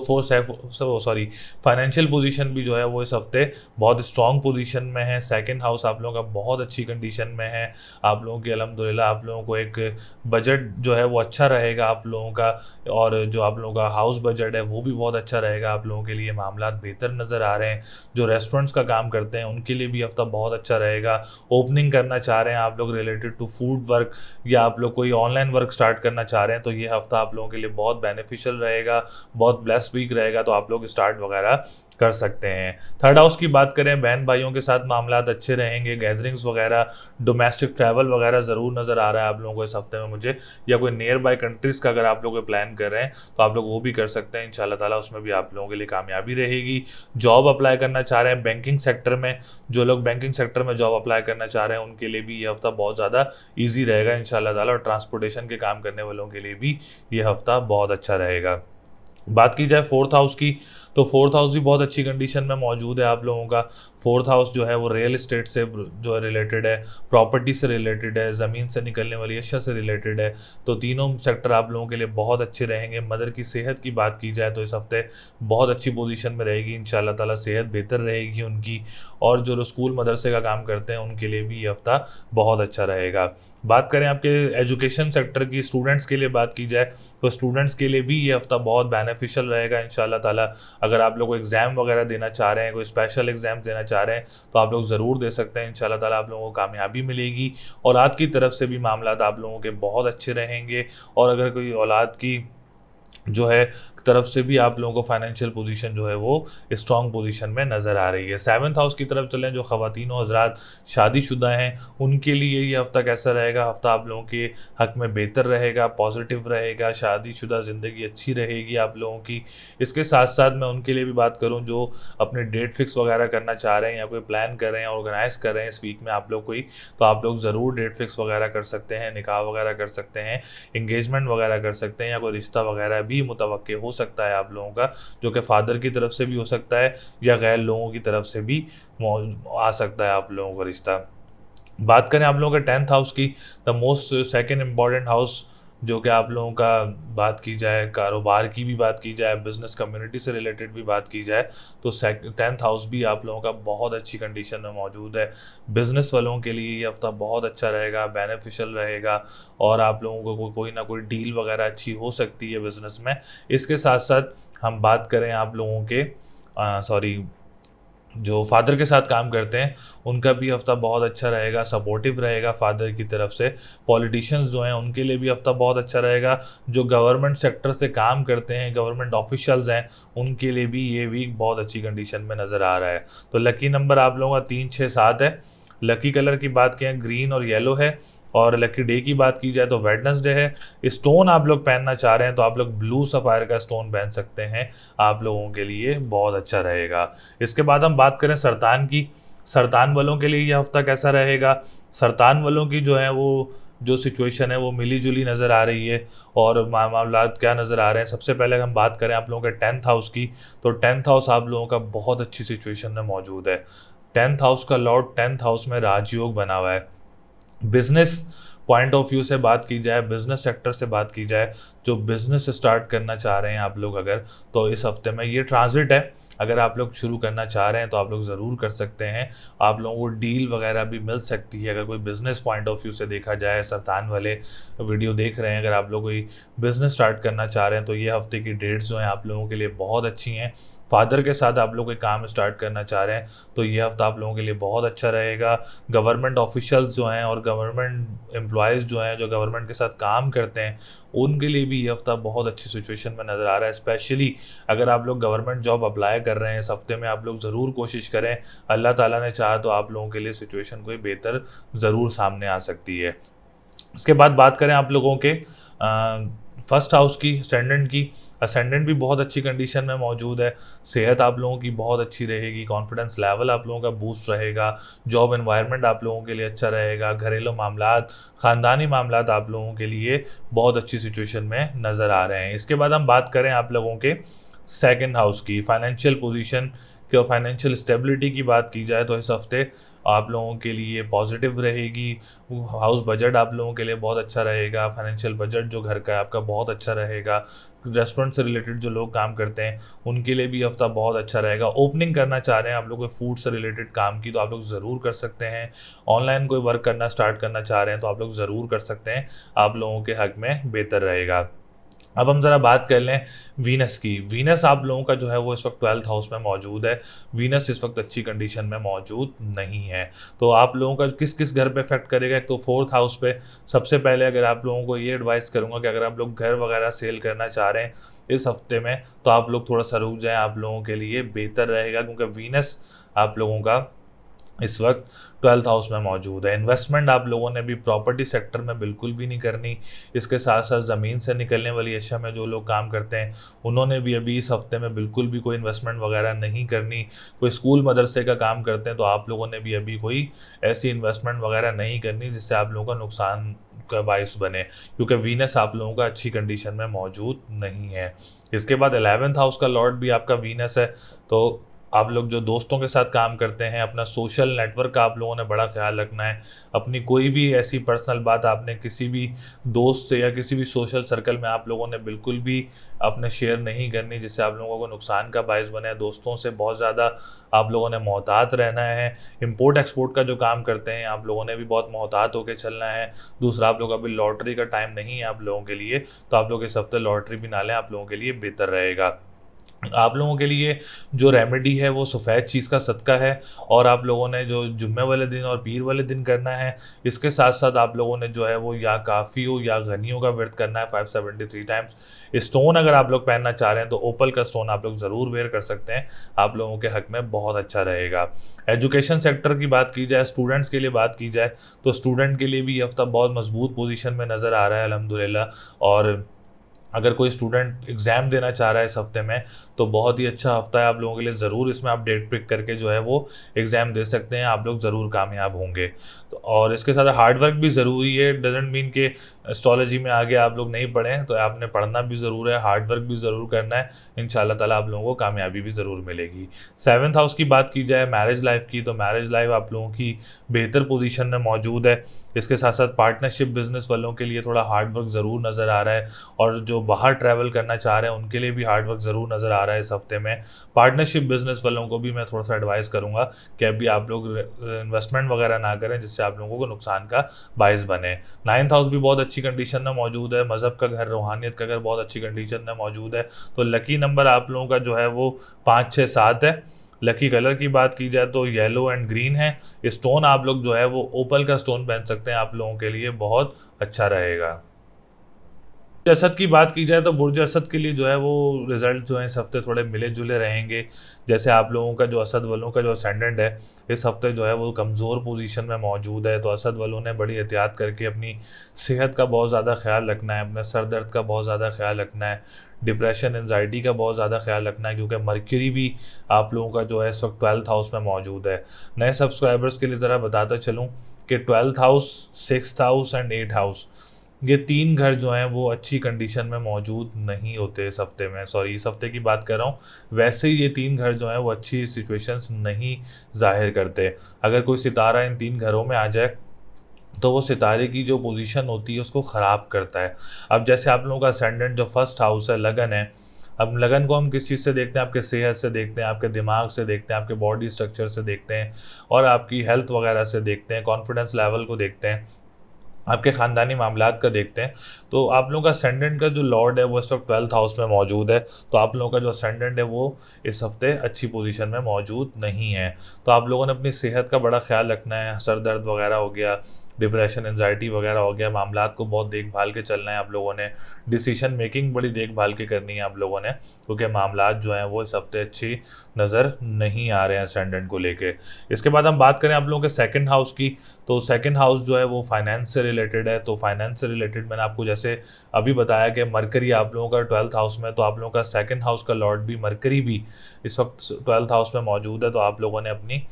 फाइनेंशियल पोजीशन भी जो है वो इस हफ्ते बहुत स्ट्रॉन्ग पोजीशन में है। सेकंड हाउस आप लोगों का बहुत अच्छी कंडीशन में है। आप लोगों की अल्हम्दुलिल्लाह आप लोगों को एक बजट जो है वो अच्छा रहेगा आप लोगों का, और जो आप लोगों का हाउस बजट है वो भी बहुत अच्छा रहेगा। आप लोगों के लिए मामलात बेहतर नज़र आ रहे हैं। जो रेस्टोरेंट्स का काम करते हैं उनके लिए भी हफ्ता बहुत अच्छा रहेगा। ओपनिंग करना चाह रहे हैं आप लोग रिलेटेड टू फूड वर्क, या आप लोग कोई ऑनलाइन वर्क स्टार्ट करना चाह रहे हैं, तो ये हफ्ता आप लोगों के लिए बहुत बेनिफिशियल रहेगा, बहुत ब्लेस्ड वीक रहेगा, तो आप लोग स्टार्ट वगैरह कर सकते हैं। थर्ड हाउस की बात करें, बहन भाइयों के साथ मामलात अच्छे रहेंगे, गैदरिंग्स वगैरह, डोमेस्टिक ट्रैवल वगैरह ज़रूर नज़र आ रहा है आप लोगों को इस हफ्ते में मुझे, या कोई नियर बाय कंट्रीज़ का अगर आप लोग प्लान कर रहे हैं तो आप लोग वो भी कर सकते हैं इंशाल्लाह ताला, उसमें भी आप लोगों के लिए कामयाबी रहेगी। जॉब अप्लाई करना चाह रहे हैं बैंकिंग सेक्टर में, जो लोग बैंकिंग सेक्टर में जॉब अप्लाई करना चाह रहे हैं उनके लिए भी ये हफ्ता बहुत ज़्यादा ईजी रहेगा इंशाल्लाह ताला, और ट्रांसपोर्टेशन के काम करने वालों के लिए भी ये हफ्ता बहुत अच्छा रहेगा। बात की जाए फोर्थ हाउस की, तो फोर्थ हाउस भी बहुत अच्छी कंडीशन में मौजूद है आप लोगों का। फोर्थ हाउस जो है वो रियल इस्टेट से जो है रिलेटेड है, प्रॉपर्टी से रिलेटेड है, ज़मीन से निकलने वाली अशिया से रिलेटेड है। तो तीनों सेक्टर आप लोगों के लिए बहुत अच्छे रहेंगे। मदर की सेहत की बात की जाए तो इस हफ्ते बहुत अच्छी पोजीशन में रहेगी इंशाल्लाह ताला, सेहत बेहतर रहेगी उनकी। और जो लोग स्कूल मदरसे का काम करते हैं उनके लिए भी ये हफ्ता बहुत अच्छा रहेगा। बात करें आपके एजुकेशन सेक्टर की, स्टूडेंट्स के लिए बात की जाए तो स्टूडेंट्स के लिए भी ये हफ्ता बहुत बेनिफिशियल रहेगा इंशाल्लाह ताला। अगर आप लोग एग्ज़ाम वगैरह देना चाह रहे हैं, कोई स्पेशल एग्ज़ाम देना चाह रहे हैं, तो आप लोग ज़रूर दे सकते हैं इंशाल्लाह ताला, आप लोगों को कामयाबी मिलेगी। औलाद की तरफ से भी मामलात आप लोगों के बहुत अच्छे रहेंगे। और अगर कोई औलाद की जो है तरफ से भी आप लोगों को फाइनेंशियल पोजीशन जो है वो स्ट्रॉन्ग पोजीशन में नज़र आ रही है। 7th हाउस की तरफ चलें, जो ख़वातीन और हज़रात शादीशुदा हैं उनके लिए ये हफ़्ता कैसा रहेगा? हफ़्ता आप लोगों के हक़ में बेहतर रहेगा, पॉजिटिव रहेगा, शादीशुदा ज़िंदगी अच्छी रहेगी आप लोगों की। इसके साथ साथ मैं उनके लिए भी बात करूँ जो अपने डेट फिक्स वगैरह करना चाह रहे हैं या कोई प्लान कर रहे हैं, ऑर्गेनाइज़ कर रहे हैं इस वीक में आप लोग कोई, तो आप लोग ज़रूर डेट फिक्स वगैरह कर सकते हैं, निकाह वगैरह कर सकते हैं, इंगेजमेंट वगैरह कर सकते हैं, या कोई रिश्ता वगैरह भी मुतवक्के हो सकता है आप लोगों का, जो कि फादर की तरफ से भी हो सकता है या गैर लोगों की तरफ से भी आ सकता है आप लोगों का रिश्ता। बात करें आप लोगों का 10th हाउस की, the most second important house, जो कि आप लोगों का बात की जाए कारोबार की भी बात की जाए, बिज़नेस कम्युनिटी से रिलेटेड भी बात की जाए, तो 10th हाउस भी आप लोगों का बहुत अच्छी कंडीशन में मौजूद है। बिज़नेस वालों के लिए ये हफ्ता बहुत अच्छा रहेगा, बेनिफिशियल रहेगा, और आप लोगों को कोई ना कोई डील वगैरह अच्छी हो सकती है बिज़नेस में। इसके साथ साथ हम बात करें आप लोगों के जो फादर के साथ काम करते हैं उनका भी हफ्ता बहुत अच्छा रहेगा, सपोर्टिव रहेगा फादर की तरफ से। पॉलिटिशियंस जो हैं उनके लिए भी हफ्ता बहुत अच्छा रहेगा। जो गवर्नमेंट सेक्टर से काम करते हैं, गवर्नमेंट ऑफिशियल्स हैं, उनके लिए भी ये वीक बहुत अच्छी कंडीशन में नज़र आ रहा है। तो लकी नंबर आप लोगों का 3, 6, 7 है। लकी कलर की बात करें, ग्रीन और येलो है। और लकी डे की बात की जाए तो वेडनेसडे है। स्टोन आप लोग पहनना चाह रहे हैं तो आप लोग ब्लू सफ़ायर का स्टोन पहन सकते हैं, आप लोगों के लिए बहुत अच्छा रहेगा। इसके बाद हम बात करें सरतान की। सरतान वालों के लिए ये हफ्ता कैसा रहेगा? सरतान वालों की जो है वो जो सिचुएशन है वो मिली जुली नज़र आ रही है। और मामलात क्या नज़र आ रहे हैं, सबसे पहले हम बात करें आप लोगों के 10th हाउस की, तो 10th हाउस आप लोगों का बहुत अच्छी सिचुएशन में मौजूद है। 10th हाउस का लॉर्ड 10th हाउस में राजयोग बना हुआ है। बिजनेस पॉइंट ऑफ व्यू से बात की जाए, बिजनेस सेक्टर से बात की जाए, जो बिजनेस स्टार्ट करना चाह रहे हैं आप लोग अगर, तो इस हफ्ते में ये ट्रांजिट है। अगर आप लोग शुरू करना चाह रहे हैं तो आप लोग ज़रूर कर सकते हैं। आप लोगों को डील वगैरह भी मिल सकती है अगर कोई बिज़नेस पॉइंट ऑफ व्यू से देखा जाए। सरतान वाले वीडियो देख रहे हैं, अगर आप लोग कोई बिज़नेस स्टार्ट करना चाह रहे हैं तो ये हफ्ते की डेट्स जो हैं आप लोगों के लिए बहुत अच्छी हैं। फादर के साथ आप लोग कोई काम स्टार्ट करना चाह रहे हैं तो ये हफ्ता आप लोगों के लिए बहुत अच्छा रहेगा। गवर्नमेंट ऑफिशियल्स जो हैं और गवर्नमेंट एम्प्लॉयज़ जो हैं, जो गवर्नमेंट के साथ काम करते हैं, उनके लिए भी ये हफ्ता बहुत अच्छी सिचुएशन में नज़र आ रहा है। स्पेशली अगर आप लोग गवर्नमेंट जॉब अप्लाई कर रहे हैं इस हफ्ते में, आप लोग ज़रूर कोशिश करें। अल्लाह ताला ने चाहा तो आप लोगों के लिए सिचुएशन कोई बेहतर ज़रूर सामने आ सकती है। इसके बाद बात करें आप लोगों के फर्स्ट हाउस की, असेंडेंट की। असेंडेंट भी बहुत अच्छी कंडीशन में मौजूद है। सेहत आप लोगों की बहुत अच्छी रहेगी, कॉन्फिडेंस लेवल आप लोगों का बूस्ट रहेगा, जॉब एनवायरनमेंट आप लोगों के लिए अच्छा रहेगा, घरेलू मामलात, ख़ानदानी मामलात आप लोगों के लिए बहुत अच्छी सिचुएशन में नज़र आ रहे हैं। इसके बाद हम बात करें आप लोगों के सेकंड हाउस की, फाइनेंशियल पोजीशन की और फाइनेंशियल स्टेबिलिटी की बात की जाए तो इस हफ्ते आप लोगों के लिए पॉजिटिव रहेगी। हाउस बजट आप लोगों के लिए बहुत अच्छा रहेगा। फाइनेंशियल बजट जो घर का है आपका बहुत अच्छा रहेगा। रेस्टोरेंट से रिलेटेड जो लोग काम करते हैं उनके लिए भी हफ्ता बहुत अच्छा रहेगा। ओपनिंग करना चाह रहे हैं आप लोग कोई फूड से रिलेटेड काम की तो आप लोग ज़रूर कर सकते हैं। ऑनलाइन कोई वर्क करना स्टार्ट करना चाह रहे हैं तो आप लोग ज़रूर कर सकते हैं, आप लोगों के हक में बेहतर रहेगा। अब हम ज़रा बात कर लें वीनस की। वीनस आप लोगों का जो है वो इस वक्त 12th हाउस में मौजूद है। वीनस इस वक्त अच्छी कंडीशन में मौजूद नहीं है, तो आप लोगों का किस किस घर पे इफेक्ट करेगा? एक तो 4th हाउस पे। सबसे पहले अगर आप लोगों को ये एडवाइस करूँगा कि अगर आप लोग घर वगैरह सेल करना चाह रहे हैं इस हफ्ते में तो आप लोग थोड़ा सा रुक जाएँ, आप लोगों के लिए बेहतर रहेगा, क्योंकि वीनस आप लोगों का इस वक्त 12th हाउस में मौजूद है। इन्वेस्टमेंट आप लोगों ने भी प्रॉपर्टी सेक्टर में बिल्कुल भी नहीं करनी। इसके साथ साथ ज़मीन से निकलने वाली अशिया में जो लोग काम करते हैं उन्होंने भी अभी इस हफ्ते में बिल्कुल भी कोई इन्वेस्टमेंट वगैरह नहीं करनी। कोई स्कूल मदरसे का काम करते हैं तो आप लोगों ने भी अभी कोई ऐसी इन्वेस्टमेंट वगैरह नहीं करनी जिससे आप लोगों का नुकसान का बायस बने, क्योंकि वीनस आप लोगों का अच्छी कंडीशन में मौजूद नहीं है। इसके बाद 11th हाउस का लॉर्ड भी आपका वीनस है, तो आप लोग जो दोस्तों के साथ काम करते हैं, अपना सोशल नेटवर्क का आप लोगों ने बड़ा ख्याल रखना है। अपनी कोई भी ऐसी पर्सनल बात आपने किसी भी दोस्त से या किसी भी सोशल सर्कल में आप लोगों ने बिल्कुल भी अपने शेयर नहीं करनी जिससे आप लोगों को नुकसान का बायस बने। दोस्तों से बहुत ज़्यादा आप लोगों ने मोहतात रहना है। इंपोर्ट एक्सपोर्ट का जो काम करते हैं आप लोगों ने भी बहुत मोहतात होकर चलना है। दूसरा, आप लोग अभी लॉटरी का टाइम नहीं है आप लोगों के लिए, तो आप लोग इस हफ्ते लॉटरी भी ना लें, आप लोगों के लिए बेहतर रहेगा। आप लोगों के लिए जो रेमेडी है वो सफ़ेद चीज़ का सदका है, और आप लोगों ने जो जुम्मे वाले दिन और पीर वाले दिन करना है। इसके साथ साथ आप लोगों ने जो है वो या काफ़ी हो या गनियों का व्रत करना है 573 टाइम्स। स्टोन अगर आप लोग पहनना चाह रहे हैं तो ओपल का स्टोन आप लोग ज़रूर वेयर कर सकते हैं, आप लोगों के हक में बहुत अच्छा रहेगा। एजुकेशन सेक्टर की बात की जाए, स्टूडेंट्स के लिए बात की जाए तो स्टूडेंट के लिए भी ये हफ्ता बहुत मजबूत पोजीशन में नज़र आ रहा है अल्हम्दुलिल्लाह। और अगर कोई स्टूडेंट एग्ज़ाम देना चाह रहा है इस हफ्ते में तो बहुत ही अच्छा हफ्ता है आप लोगों के लिए। ज़रूर इसमें आप डेट पिक करके जो है वो एग्ज़ाम दे सकते हैं, आप लोग ज़रूर कामयाब होंगे। तो और इसके साथ हार्ड वर्क भी ज़रूरी है। डजेंट मीन कि एस्ट्रोलॉजी में आगे आप लोग नहीं पढ़ें, तो आपने पढ़ना भी ज़रूर है, हार्ड वर्क भी ज़रूर करना है। इंशाल्लाह ताला आप लोगों को कामयाबी भी ज़रूर मिलेगी। 7th हाउस की बात की जाए मैरिज लाइफ की, तो मैरिज लाइफ आप लोगों की बेहतर पोजीशन में मौजूद है। इसके साथ साथ पार्टनरशिप बिजनेस वालों के लिए थोड़ा हार्ड वर्क ज़रूर नज़र आ रहा है, और जो बाहर ट्रैवल करना चाह रहे हैं उनके लिए भी हार्ड वर्क ज़रूर नज़र आ रहा है इस हफ्ते में। पार्टनरशिप बिजनेस वालों को भी मैं थोड़ा सा एडवाइस करूँगा कि अभी आप लोग इन्वेस्टमेंट वगैरह ना करें जिससे आप लोगों को नुकसान का बायस बने। 9th हाउस भी बहुत अच्छी कंडीशन में मौजूद है। मज़हब का घर, रूहानियत का घर बहुत अच्छी कंडीशन में मौजूद है। तो लकी नंबर आप लोगों का जो है वो 5, 6, 7 है। लकी कलर की बात की जाए तो येलो एंड ग्रीन है। स्टोन आप लोग जो है वो ओपल का स्टोन पहन सकते हैं, आप लोगों के लिए बहुत अच्छा रहेगा। असद की बात की जाए तो बुर्ज असद के लिए जो है वो रिजल्ट जो है इस हफ्ते थोड़े मिले जुले रहेंगे। जैसे आप लोगों का जो असद वालों का जो असेंडेंट है इस हफ्ते जो है वो कमज़ोर पोजीशन में मौजूद है, तो असद वालों ने बड़ी एहतियात करके अपनी सेहत का बहुत ज़्यादा ख्याल रखना है, अपने सर दर्द का बहुत ज़्यादा ख्याल रखना है, डिप्रेशन एनजाइटी का बहुत ज़्यादा ख्याल रखना है, क्योंकि मरकरी भी आप लोगों का जो है इस वक्त 12th हाउस में मौजूद है। नए सब्सक्राइबर्स के लिए ज़रा बताता चलूँ कि 12th house, 6th house and 8th house, ये 3 घर जो हैं वो अच्छी कंडीशन में मौजूद नहीं होते इस हफ्ते में। सॉरी, इस हफ्ते की बात कर रहा हूँ। वैसे ही ये 3 घर जो हैं वो अच्छी सिचुएशंस नहीं ज़ाहिर करते। अगर कोई सितारा इन 3 घरों में आ जाए तो वो सितारे की जो पोजीशन होती है उसको ख़राब करता है। अब जैसे आप लोगों का असेंडेंट जो फर्स्ट हाउस है, लगन है। अब लगन को हम किस चीज़ से देखते हैं? आपके सेहत से देखते हैं, आपके दिमाग से देखते हैं, आपके बॉडी स्ट्रक्चर से देखते हैं और आपकी हेल्थ वगैरह से देखते हैं, कॉन्फिडेंस लेवल को देखते हैं, आपके ख़ानदानी मामलात का देखते हैं। तो आप लोगों का असेंडेंट का जो लॉर्ड है वो इस वक्त 12th हाउस में मौजूद है, तो आप लोगों का जो असेंडेंट है वो इस हफ्ते अच्छी पोजीशन में मौजूद नहीं है। तो आप लोगों ने अपनी सेहत का बड़ा ख्याल रखना है। सर दर्द वगैरह हो गया, डिप्रेशन एनजाइटी वगैरह हो गया, मामलात को बहुत देखभाल के चलना है आप लोगों ने। डिसीजन मेकिंग बड़ी देखभाल के करनी है आप लोगों ने, क्योंकि मामलात जो हैं वो इस हफ्ते अच्छी नज़र नहीं आ रहे हैं असेंडेंट को लेके। इसके बाद हम बात करें आप लोगों के सेकंड हाउस की, तो सेकंड हाउस जो है वो फाइनेंस से रिलेटेड है। तो फाइनेंस से रिलेटेड मैंने आपको जैसे अभी बताया कि मरकरी आप लोगों का 12th हाउस में, तो आप लोगों का सेकंड हाउस का लॉर्ड भी मरकरी भी इस वक्त 12th हाउस में मौजूद है। तो आप लोगों ने अपनी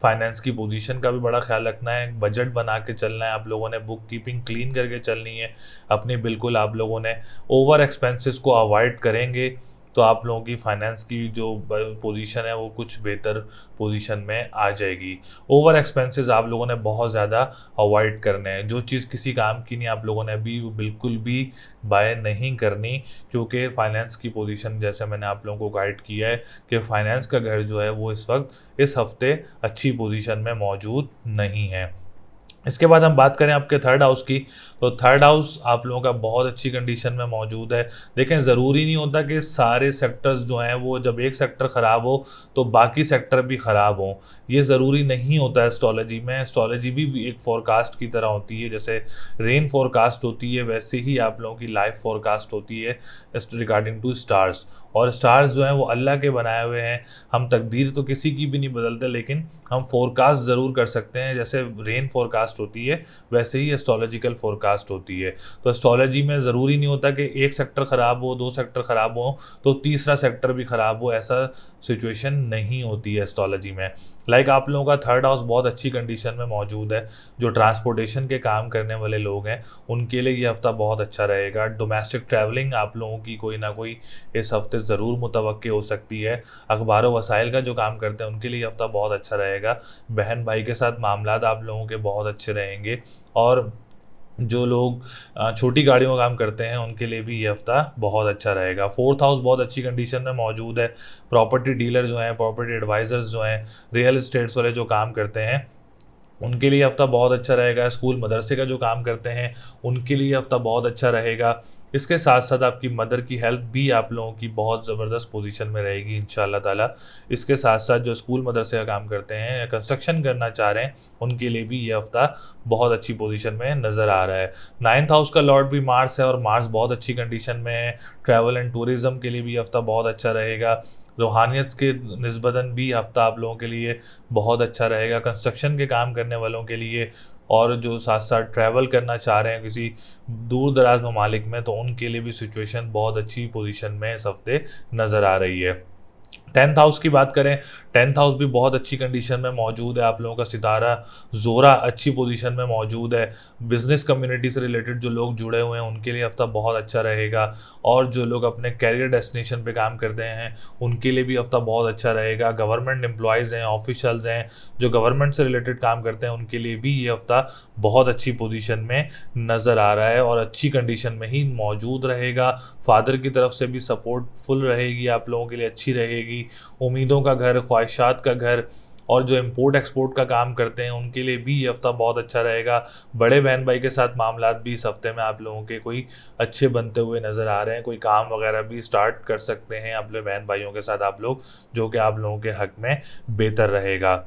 फाइनेंस की पोजीशन का भी बड़ा ख्याल रखना है, बजट बना के चलना है आप लोगों ने, बुक कीपिंग क्लीन करके चलनी है अपनी। बिल्कुल आप लोगों ने ओवर एक्सपेंसेस को अवॉइड करेंगे तो आप लोगों की फाइनेंस की जो पोजीशन है वो कुछ बेहतर पोजीशन में आ जाएगी। ओवर एक्सपेंसेस आप लोगों ने बहुत ज़्यादा अवॉइड करने हैं। जो चीज़ किसी काम की नहीं आप लोगों ने अभी वो बिल्कुल भी बाय नहीं करनी, क्योंकि फाइनेंस की पोजीशन जैसे मैंने आप लोगों को गाइड किया है कि फाइनेंस का घर जो है वो इस वक्त इस हफ्ते अच्छी पोजीशन में मौजूद नहीं है। इसके बाद हम बात करें आपके थर्ड हाउस की, तो थर्ड हाउस आप लोगों का बहुत अच्छी कंडीशन में मौजूद है। देखें, ज़रूरी नहीं होता कि सारे सेक्टर्स जो हैं वो जब एक सेक्टर ख़राब हो तो बाकी सेक्टर भी ख़राब हों, ये ज़रूरी नहीं होता है एस्ट्रोलॉजी में। एस्ट्रोलॉजी भी एक फोरकास्ट की तरह होती है, जैसे रेन फोरकास्ट होती है वैसे ही आप लोगों की लाइफ फोरकास्ट होती है रिगार्डिंग टू स्टार्स। और स्टार्स जो हैं वो अल्लाह के बनाए हुए हैं। हम तकदीर तो किसी की भी नहीं बदलते, लेकिन हम फोरकास्ट ज़रूर कर सकते हैं। जैसे रेन फोरकास्ट होती है वैसे ही एस्ट्रोलॉजिकल फोरकास्ट होती है। तो एस्ट्रोलॉजी में ज़रूरी नहीं होता कि एक सेक्टर ख़राब हो, दो सेक्टर ख़राब हो तो तीसरा सेक्टर भी ख़राब हो, ऐसा सिचुएशन नहीं होती है एस्ट्रोलॉजी में। लाइक आप लोगों का थर्ड हाउस बहुत अच्छी कंडीशन में मौजूद है। जो ट्रांसपोर्टेशन के काम करने वाले लोग हैं उनके लिए ये हफ़्ता बहुत अच्छा रहेगा। डोमेस्टिक ट्रैवलिंग आप लोगों की कोई ना कोई इस हफ्ते ज़रूर मुतवक्के हो सकती है। अखबार व वसाइल का जो काम करते हैं उनके लिए हफ्ता बहुत अच्छा रहेगा। बहन भाई के साथ मामलात आप लोगों के बहुत अच्छे रहेंगे। और जो लोग छोटी गाड़ियों का काम करते हैं उनके लिए भी ये हफ्ता बहुत अच्छा रहेगा। फोर्थ हाउस बहुत अच्छी कंडीशन में मौजूद है। प्रॉपर्टी डीलर जो हैं, प्रॉपर्टी एडवाइज़र्स जो हैं, रियल इस्टेट्स वाले जो काम करते हैं उनके लिए हफ्ता बहुत अच्छा रहेगा। स्कूल मदरसे का जो काम करते हैं उनके लिए हफ्ता बहुत अच्छा रहेगा। इसके साथ साथ आपकी मदर की हेल्थ भी आप लोगों की बहुत ज़बरदस्त पोजीशन में रहेगी इंशाल्लाह ताला। इसके साथ साथ जो स्कूल मदरसे का काम करते हैं या कंस्ट्रक्शन करना चाह रहे हैं उनके लिए भी ये हफ्ता बहुत अच्छी पोजीशन में नज़र आ रहा है। 9th हाउस का लॉर्ड भी मार्स है और मार्स बहुत अच्छी कंडीशन में है। ट्रैवल एंड टूरिज़म के लिए भी हफ्ता बहुत अच्छा रहेगा। रूहानियत के निस्बतन भी हफ्ता आप लोगों के लिए बहुत अच्छा रहेगा। कंस्ट्रक्शन के काम करने वालों के लिए और जो साथ साथ ट्रैवल करना चाह रहे हैं किसी दूर दराज ममालिक में तो उनके लिए भी सिचुएशन बहुत अच्छी पोजीशन में इस हफ्ते नज़र आ रही है। 10th हाउस की बात करें, 10th हाउस भी बहुत अच्छी कंडीशन में मौजूद है। आप लोगों का सितारा ज़ोरा अच्छी पोजीशन में मौजूद है। बिज़नेस कम्युनिटी से रिलेटेड जो लोग जुड़े हुए हैं उनके लिए हफ्ता बहुत अच्छा रहेगा। और जो लोग अपने कैरियर डेस्टिनेशन पे काम करते हैं उनके लिए भी हफ्ता बहुत अच्छा रहेगा। गवर्नमेंट एम्प्लॉयज़ हैं, ऑफिशल्स हैं, जो गवर्नमेंट से रिलेटेड काम करते हैं उनके लिए भी ये हफ्ता बहुत अच्छी पोजीशन में नज़र आ रहा है और अच्छी कंडीशन में ही मौजूद रहेगा। फादर की तरफ से भी सपोर्ट फुल रहेगी, आप लोगों के लिए अच्छी रहेगी। उम्मीदों का घर, ख्वाहिशात का घर और जो इम्पोर्ट एक्सपोर्ट का काम करते हैं उनके लिए भी ये हफ्ता बहुत अच्छा रहेगा। बड़े बहन भाई के साथ मामलात भी इस हफ्ते में आप लोगों के कोई अच्छे बनते हुए नज़र आ रहे हैं। कोई काम वगैरह भी स्टार्ट कर सकते हैं अपने बहन भाइयों के साथ आप लोग, जो कि आप लोगों के हक में बेहतर रहेगा।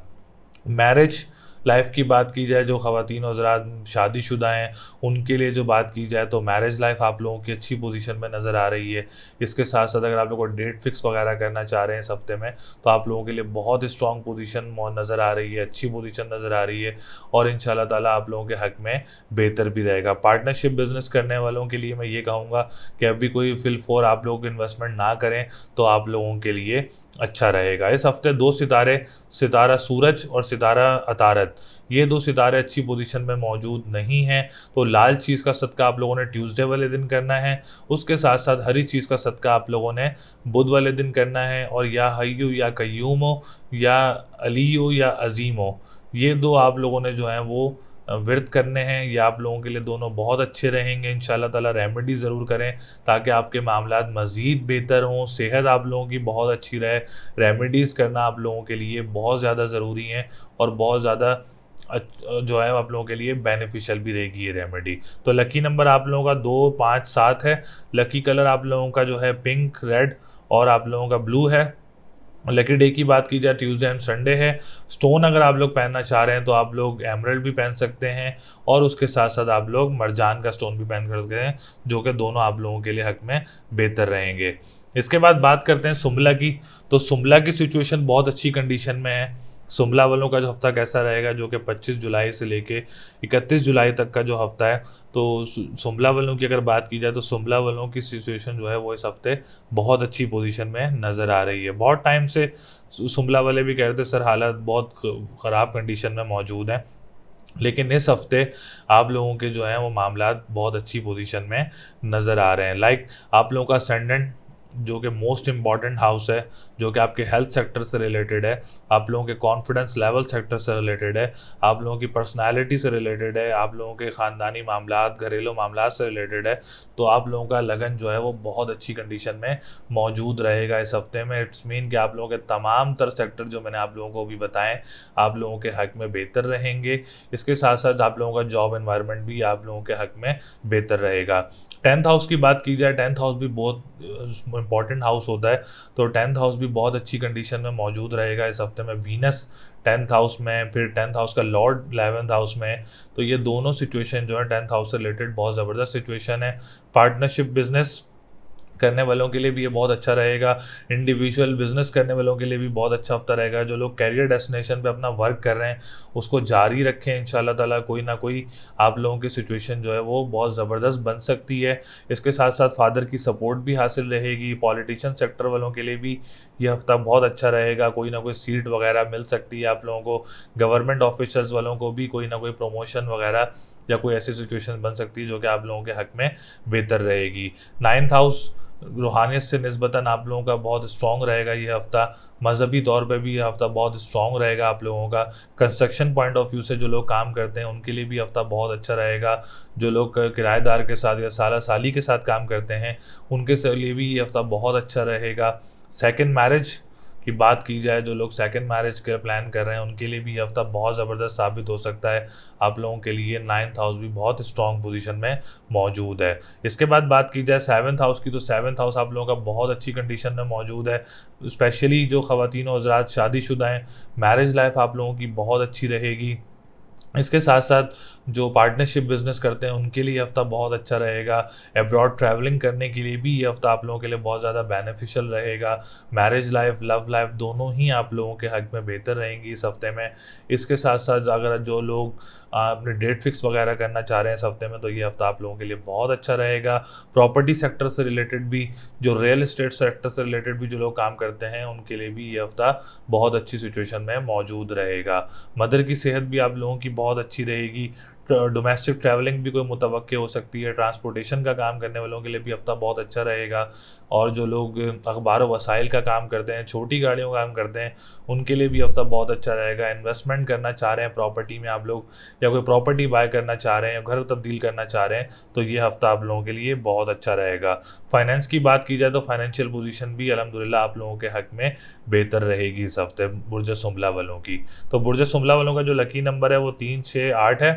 मैरिज लाइफ की बात की जाए, जो ख़वातीन और हज़रात शादीशुदा हैं उनके लिए जो बात की जाए तो मैरिज लाइफ आप लोगों की अच्छी पोजीशन में नज़र आ रही है। इसके साथ साथ अगर आप लोग को डेट फिक्स वगैरह करना चाह रहे हैं इस हफ्ते में, तो आप लोगों के लिए बहुत स्ट्रॉन्ग पोजीशन नज़र आ रही है, अच्छी पोजीशन नज़र आ रही है और इंशाल्लाह ताला आप लोगों के हक़ में बेहतर भी रहेगा। पार्टनरशिप बिज़नेस करने वालों के लिए मैं ये कहूँगा कि अभी कोई फिल आप लोग इन्वेस्टमेंट ना करें तो आप लोगों के लिए अच्छा रहेगा। इस हफ्ते 2 सितारे, सितारा सूरज और सितारा अतारत, ये 2 सितारे अच्छी पोजीशन में मौजूद नहीं हैं, तो लाल चीज़ का सदका आप लोगों ने ट्यूसडे वाले दिन करना है। उसके साथ साथ हरी चीज़ का सदका आप लोगों ने बुध वाले दिन करना है। और या हय्यू या कय्यूम हो या अली हो या अज़ीम हो, ये 2 आप लोगों ने जो हैं वो व्रत करने हैं। ये आप लोगों के लिए दोनों बहुत अच्छे रहेंगे इंशाल्लाह ताला। रेमेडी ज़रूर करें ताकि आपके मामलात मज़ीद बेहतर हों, सेहत आप लोगों की बहुत अच्छी रहे। रेमेडीज़ करना आप लोगों के लिए बहुत ज़्यादा ज़रूरी हैं और बहुत ज़्यादा जो है आप लोगों के लिए बेनिफिशियल भी रहेगी ये रेमेडी। तो लकी नंबर आप लोगों का 2, 5, 7 है। लकी कलर आप लोगों का जो है पिंक, रेड और आप लोगों का ब्लू है। लकी डे की बात की जाए ट्यूसडे एंड संडे है। स्टोन अगर आप लोग पहनना चाह रहे हैं तो आप लोग एमरल्ड भी पहन सकते हैं और उसके साथ साथ आप लोग मरजान का स्टोन भी पहन सकते हैं, जो कि दोनों आप लोगों के लिए हक में बेहतर रहेंगे। इसके बाद बात करते हैं सुमला की। तो सुमला की सिचुएशन बहुत अच्छी कंडीशन में है। सुमला वालों का जो हफ्ता कैसा रहेगा, जो कि 25 जुलाई से लेके 31 जुलाई तक का जो हफ्ता है, तो सुमला वालों की अगर बात की जाए तो सुमला वालों की सिचुएशन जो है वो इस हफ्ते बहुत अच्छी पोजीशन में नज़र आ रही है। बहुत टाइम से सुमला वाले भी कह रहे थे सर हालात बहुत ख़राब कंडीशन में मौजूद हैं, लेकिन इस हफ्ते आप लोगों के जो हैं वो मामलात बहुत अच्छी पोजीशन में नज़र आ रहे हैं। लाइक आप लोगों का असेंडेंट जो कि मोस्ट इम्पॉर्टेंट हाउस है, जो कि आपके हेल्थ सेक्टर से रिलेटेड है, आप लोगों के कॉन्फिडेंस लेवल सेक्टर से रिलेटेड है, आप लोगों की पर्सनालिटी से रिलेटेड है, आप लोगों के ख़ानदानी मामलात, घरेलू मामलात से रिलेटेड है, तो आप लोगों का लगन जो है वो बहुत अच्छी कंडीशन में मौजूद रहेगा इस हफ्ते में। इट्स मीन कि आप लोगों के तमाम तर सेक्टर जो मैंने आप लोगों को भी बताएं आप लोगों के हक़ में बेहतर रहेंगे। इसके साथ साथ आप लोगों का जॉब एनवायरनमेंट भी आप लोगों के हक़ में बेहतर रहेगा। 10th हाउस की बात की जाए, 10th हाउस भी बहुत इंपॉर्टेंट हाउस होता है, तो 10th हाउस भी बहुत अच्छी कंडीशन में मौजूद रहेगा इस हफ्ते में। वीनस 10th हाउस में, फिर 10th हाउस का लॉर्ड 11th हाउस में, तो ये दोनों सिचुएशन जो है 10th हाउस से रिलेटेड बहुत ज़बरदस्त सिचुएशन है। पार्टनरशिप बिजनेस करने वालों के लिए भी ये बहुत अच्छा रहेगा। इंडिविजुअल बिजनेस करने वालों के लिए भी बहुत अच्छा हफ्ता रहेगा। जो लोग कैरियर डेस्टिनेशन पे अपना वर्क कर रहे हैं उसको जारी रखें, इंशाल्लाह ताला कोई ना कोई आप लोगों की सिचुएशन जो है वो बहुत ज़बरदस्त बन सकती है। इसके साथ साथ फादर की सपोर्ट भी हासिल रहेगी। पॉलिटिशियन सेक्टर वालों के लिए भी ये हफ्ता बहुत अच्छा रहेगा, कोई ना कोई सीट वगैरह मिल सकती है आप लोगों को। गवर्नमेंट ऑफिसर्स वालों को भी कोई ना कोई प्रमोशन वगैरह या कोई ऐसी सिचुएशन बन सकती है जो कि आप लोगों के हक़ में बेहतर रहेगी। 9th हाउस रूहानियत से निस्बतन आप लोगों का बहुत स्ट्रॉन्ग रहेगा ये हफ़्ता। मजहबी तौर पे भी ये हफ़्ता बहुत स्ट्रॉन्ग रहेगा आप लोगों का। कंस्ट्रक्शन पॉइंट ऑफ व्यू से जो लोग काम करते हैं उनके लिए भी हफ़्ता बहुत अच्छा रहेगा। जो लोग किराएदार के साथ या साला साली के साथ काम करते हैं उनके लिए भी ये हफ़्ता बहुत अच्छा रहेगा। सेकंड मैरिज की बात की जाए, जो लोग सेकंड मैरिज के प्लान कर रहे हैं उनके लिए भी ये हफ्ता बहुत ज़बरदस्त साबित हो सकता है आप लोगों के लिए। 9th हाउस भी बहुत स्ट्रॉन्ग पोजीशन में मौजूद है। इसके बाद बात की जाए 7th हाउस की, तो 7th हाउस आप लोगों का बहुत अच्छी कंडीशन में मौजूद है। स्पेशली जो ख़वातीन और हज़रात शादीशुदा हैं, मैरिज लाइफ आप लोगों की बहुत अच्छी रहेगी। इसके साथ साथ जो पार्टनरशिप बिज़नेस करते हैं उनके लिए हफ़्ता बहुत अच्छा रहेगा। अब्रॉड ट्रैवलिंग करने के लिए भी ये हफ़्ता आप लोगों के लिए बहुत ज़्यादा बेनिफिशियल रहेगा। मैरिज लाइफ, लव लाइफ दोनों ही आप लोगों के हक़ में बेहतर रहेंगी इस हफ़्ते में। इसके साथ साथ अगर जो लोग अपने डेट फिक्स वगैरह करना चाह रहे हैं इस हफ़्ते में, तो ये हफ़्ता आप लोगों के लिए बहुत अच्छा रहेगा। प्रॉपर्टी सेक्टर से रिलेटेड भी, जो रियल इस्टेट सेक्टर से रिलेटेड भी जो लोग काम करते हैं उनके लिए भी ये हफ़्ता बहुत अच्छी सिचुएशन में मौजूद रहेगा। मदर की सेहत भी आप लोगों की बहुत अच्छी रहेगी। डोमेस्टिक ट्रैवलिंग भी कोई मुतवक्के हो सकती है। ट्रांसपोर्टेशन का काम करने वालों के लिए भी हफ्ता बहुत अच्छा रहेगा। और जो लोग अखबार व वसाइल का काम करते हैं, छोटी गाड़ियों का काम करते हैं, उनके लिए भी हफ्ता बहुत अच्छा रहेगा। इन्वेस्टमेंट करना चाह रहे हैं प्रॉपर्टी में आप लोग, या कोई प्रॉपर्टी बाय करना चाह रहे हैं, घर तब्दील करना चाह रहे हैं, तो ये हफ्ता आप लोगों के लिए बहुत अच्छा रहेगा। फाइनेंस की बात की जाए तो फाइनेंशियल पोजीशन भी अल्हम्दुलिल्लाह आप लोगों के हक़ में बेहतर रहेगी इस हफ्ते बुर्ज सुमला वालों की। तो बुर्ज सुमला वालों का जो लकी नंबर है वो 3, 6, 8 है।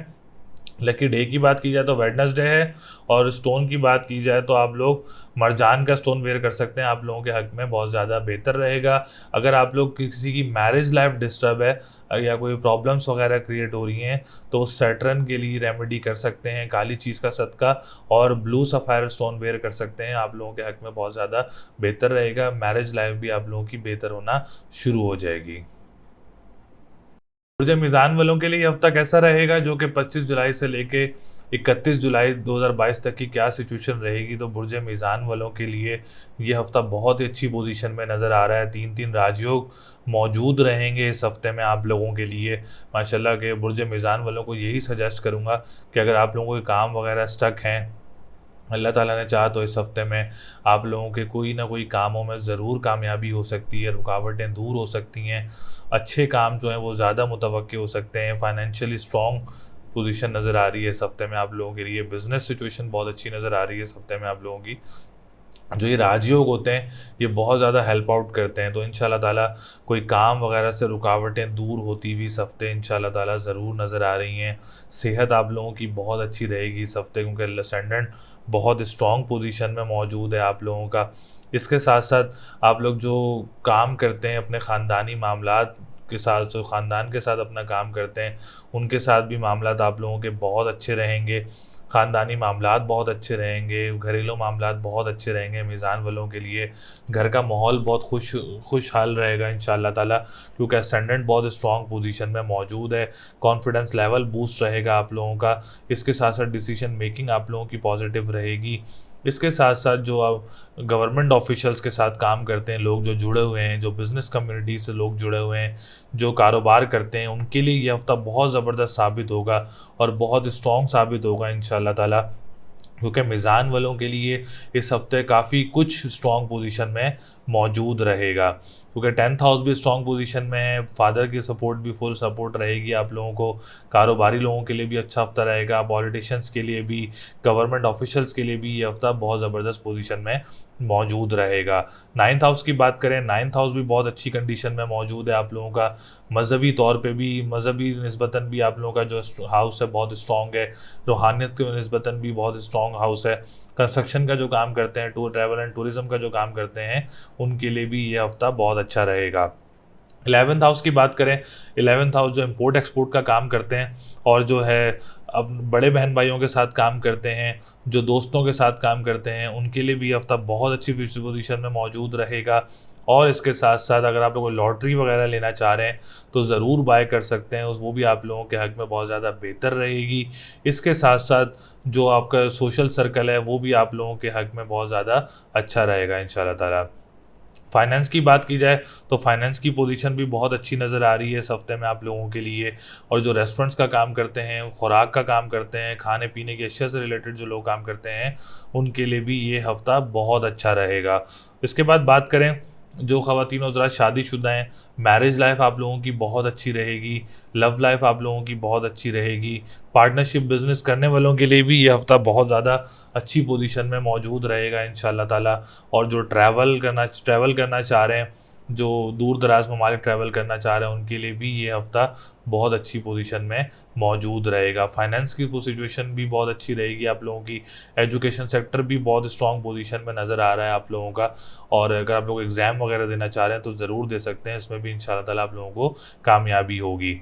लकी डे की बात की जाए तो वेडनेसडे है, और स्टोन की बात की जाए तो आप लोग मरजान का स्टोन वेयर कर सकते हैं, आप लोगों के हक में बहुत ज़्यादा बेहतर रहेगा। अगर आप लोग किसी की मैरिज लाइफ डिस्टर्ब है या कोई प्रॉब्लम्स वगैरह क्रिएट हो रही हैं, तो सैटर्न के लिए रेमेडी कर सकते हैं, काली चीज़ का सदका और ब्लू सफ़ायर स्टोन वेयर कर सकते हैं, आप लोगों के हक में बहुत ज़्यादा बेहतर रहेगा। मैरिज लाइफ भी आप लोगों की बेहतर होना शुरू हो जाएगी। बुर्ज मीज़ान वालों के लिए ये हफ्ता कैसा रहेगा, जो कि 25 जुलाई से लेके 31 जुलाई 2022 तक की क्या सिचुएशन रहेगी। तो बुर्ज मीज़ान वालों के लिए ये हफ्ता बहुत ही अच्छी पोजीशन में नज़र आ रहा है। 3-3 राजयोग मौजूद रहेंगे इस हफ्ते में आप लोगों के लिए। माशाल्लाह के बुर्ज मीज़ान वालों को यही सजेस्ट करूँगा कि अगर आप लोगों के काम वगैरह स्टक हैं, अल्लाह ताला ने चाहा तो इस हफ्ते में आप लोगों के कोई ना कोई कामों में ज़रूर कामयाबी हो सकती है, रुकावटें दूर हो सकती हैं, अच्छे काम जो हैं वो ज़्यादा मुतवक्के हो सकते हैं। फाइनेंशियली स्ट्रॉन्ग पोजीशन नज़र आ रही है इस हफ्ते में आप लोगों के लिए। बिज़नेस सिचुएशन बहुत अच्छी नज़र आ रही है इस हफ्ते में आप लोगों की। जो ये राजयोग होते हैं ये बहुत ज़्यादा हेल्प आउट करते हैं, तो इंशाल्लाह ताला कोई काम वगैरह से रुकावटें दूर होती हुई इस हफ्ते इंशाल्लाह ताला ज़रूर नज़र आ रही हैं। सेहत आप लोगों की बहुत अच्छी रहेगी इस हफ्ते, क्योंकि असेंडेंट बहुत स्ट्रॉन्ग पोजीशन में मौजूद है आप लोगों का। इसके साथ साथ आप लोग जो काम करते हैं अपने ख़ानदानी मामलात के साथ, जो ख़ानदान के साथ अपना काम करते हैं, उनके साथ भी मामलात आप लोगों के बहुत अच्छे रहेंगे। ख़ानदानी मामलात बहुत अच्छे रहेंगे, घरेलू मामलात बहुत अच्छे रहेंगे मीज़ान वालों के लिए। घर का माहौल बहुत खुशहाल रहेगा इंशाअल्लाह ताला, क्योंकि असेंडेंट बहुत स्ट्रॉन्ग पोजीशन में मौजूद है। कॉन्फिडेंस लेवल बूस्ट रहेगा आप लोगों का। इसके साथ साथ डिसीजन मेकिंग आप लोगों की पॉजिटिव रहेगी। इसके साथ साथ जो आप गवर्नमेंट ऑफिशियल्स के साथ काम करते हैं, लोग जो जुड़े हुए हैं, जो बिज़नेस कम्युनिटी से लोग जुड़े हुए हैं, जो कारोबार करते हैं, उनके लिए ये हफ़्ता बहुत ज़बरदस्त साबित होगा और बहुत स्ट्रॉन्ग साबित होगा इंशाअल्लाह ताला, क्योंकि मीज़ान वालों के लिए इस हफ्ते काफ़ी कुछ स्ट्रॉन्ग पोजीशन में मौजूद रहेगा। क्योंकि 10th हाउस भी स्ट्रॉन्ग पोजीशन में है, फादर की सपोर्ट भी फुल सपोर्ट रहेगी आप लोगों को। कारोबारी लोगों के लिए भी अच्छा हफ्ता रहेगा, पॉलिटिशियंस के लिए भी, गवर्नमेंट ऑफिशियल्स के लिए भी ये हफ्ता बहुत ज़बरदस्त पोजीशन में मौजूद रहेगा। 9th हाउस की बात करें, 9th हाउस भी बहुत अच्छी कंडीशन में मौजूद है आप लोगों का। मज़हबी तौर पे भी, मज़हबी निस्बतन भी आप लोगों का जो हाउस है बहुत स्ट्रॉन्ग है। रूहानियत के निस्बतन भी बहुत स्ट्रॉन्ग हाउस है। कंस्ट्रक्शन का जो काम करते हैं, टूर ट्रैवल एंड टूरिज़्म का जो काम करते हैं, उनके लिए भी ये हफ़्ता बहुत अच्छा रहेगा। 11th हाउस की बात करें, 11th हाउस जो इम्पोर्ट एक्सपोर्ट का काम करते हैं और जो है अब बड़े बहन भाइयों के साथ काम करते हैं, जो दोस्तों के साथ काम करते हैं, उनके लिए भी ये हफ्ता बहुत अच्छी पोजीशन में मौजूद रहेगा। और इसके साथ साथ अगर आप लोग लॉटरी वगैरह लेना चाह रहे हैं तो ज़रूर बाय कर सकते हैं, उस वो भी आप लोगों के हक में बहुत ज़्यादा बेहतर रहेगी। इसके साथ साथ जो आपका सोशल सर्कल है वो भी आप लोगों के हक में बहुत ज़्यादा अच्छा रहेगा इंशाल्लाह ताला। फाइनेंस की बात की जाए तो फाइनेंस की पोजीशन भी बहुत अच्छी नज़र आ रही है इस हफ्ते में आप लोगों के लिए। और जो रेस्टोरेंट्स का काम करते हैं, खुराक का काम करते हैं, खाने पीने की अशिया से रिलेटेड जो लोग काम करते हैं, उनके लिए भी ये हफ्ता बहुत अच्छा रहेगा। इसके बाद बात करें जो ख़वातीन हज़रात शादीशुदा हैं, मैरिज लाइफ आप लोगों की बहुत अच्छी रहेगी, लव लाइफ आप लोगों की बहुत अच्छी रहेगी। पार्टनरशिप बिज़नेस करने वालों के लिए भी ये हफ़्ता बहुत ज़्यादा अच्छी पोजीशन में मौजूद रहेगा इंशाल्लाह ताला। और जो ट्रैवल करना चाह रहे हैं, जो दूर दराज ममालिक ट्रैवल करना चाह रहे हैं, उनके लिए भी ये हफ़्ता बहुत अच्छी पोजीशन में मौजूद रहेगा। फाइनेंस की सिचुएशन भी बहुत अच्छी रहेगी आप लोगों की। एजुकेशन सेक्टर भी बहुत स्ट्रॉन्ग पोजीशन में नज़र आ रहा है आप लोगों का। और अगर आप लोग एग्ज़ाम वगैरह देना चाह रहे हैं तो ज़रूर दे सकते हैं, इसमें भी इंशाल्लाह ताला आप लोगों को कामयाबी होगी।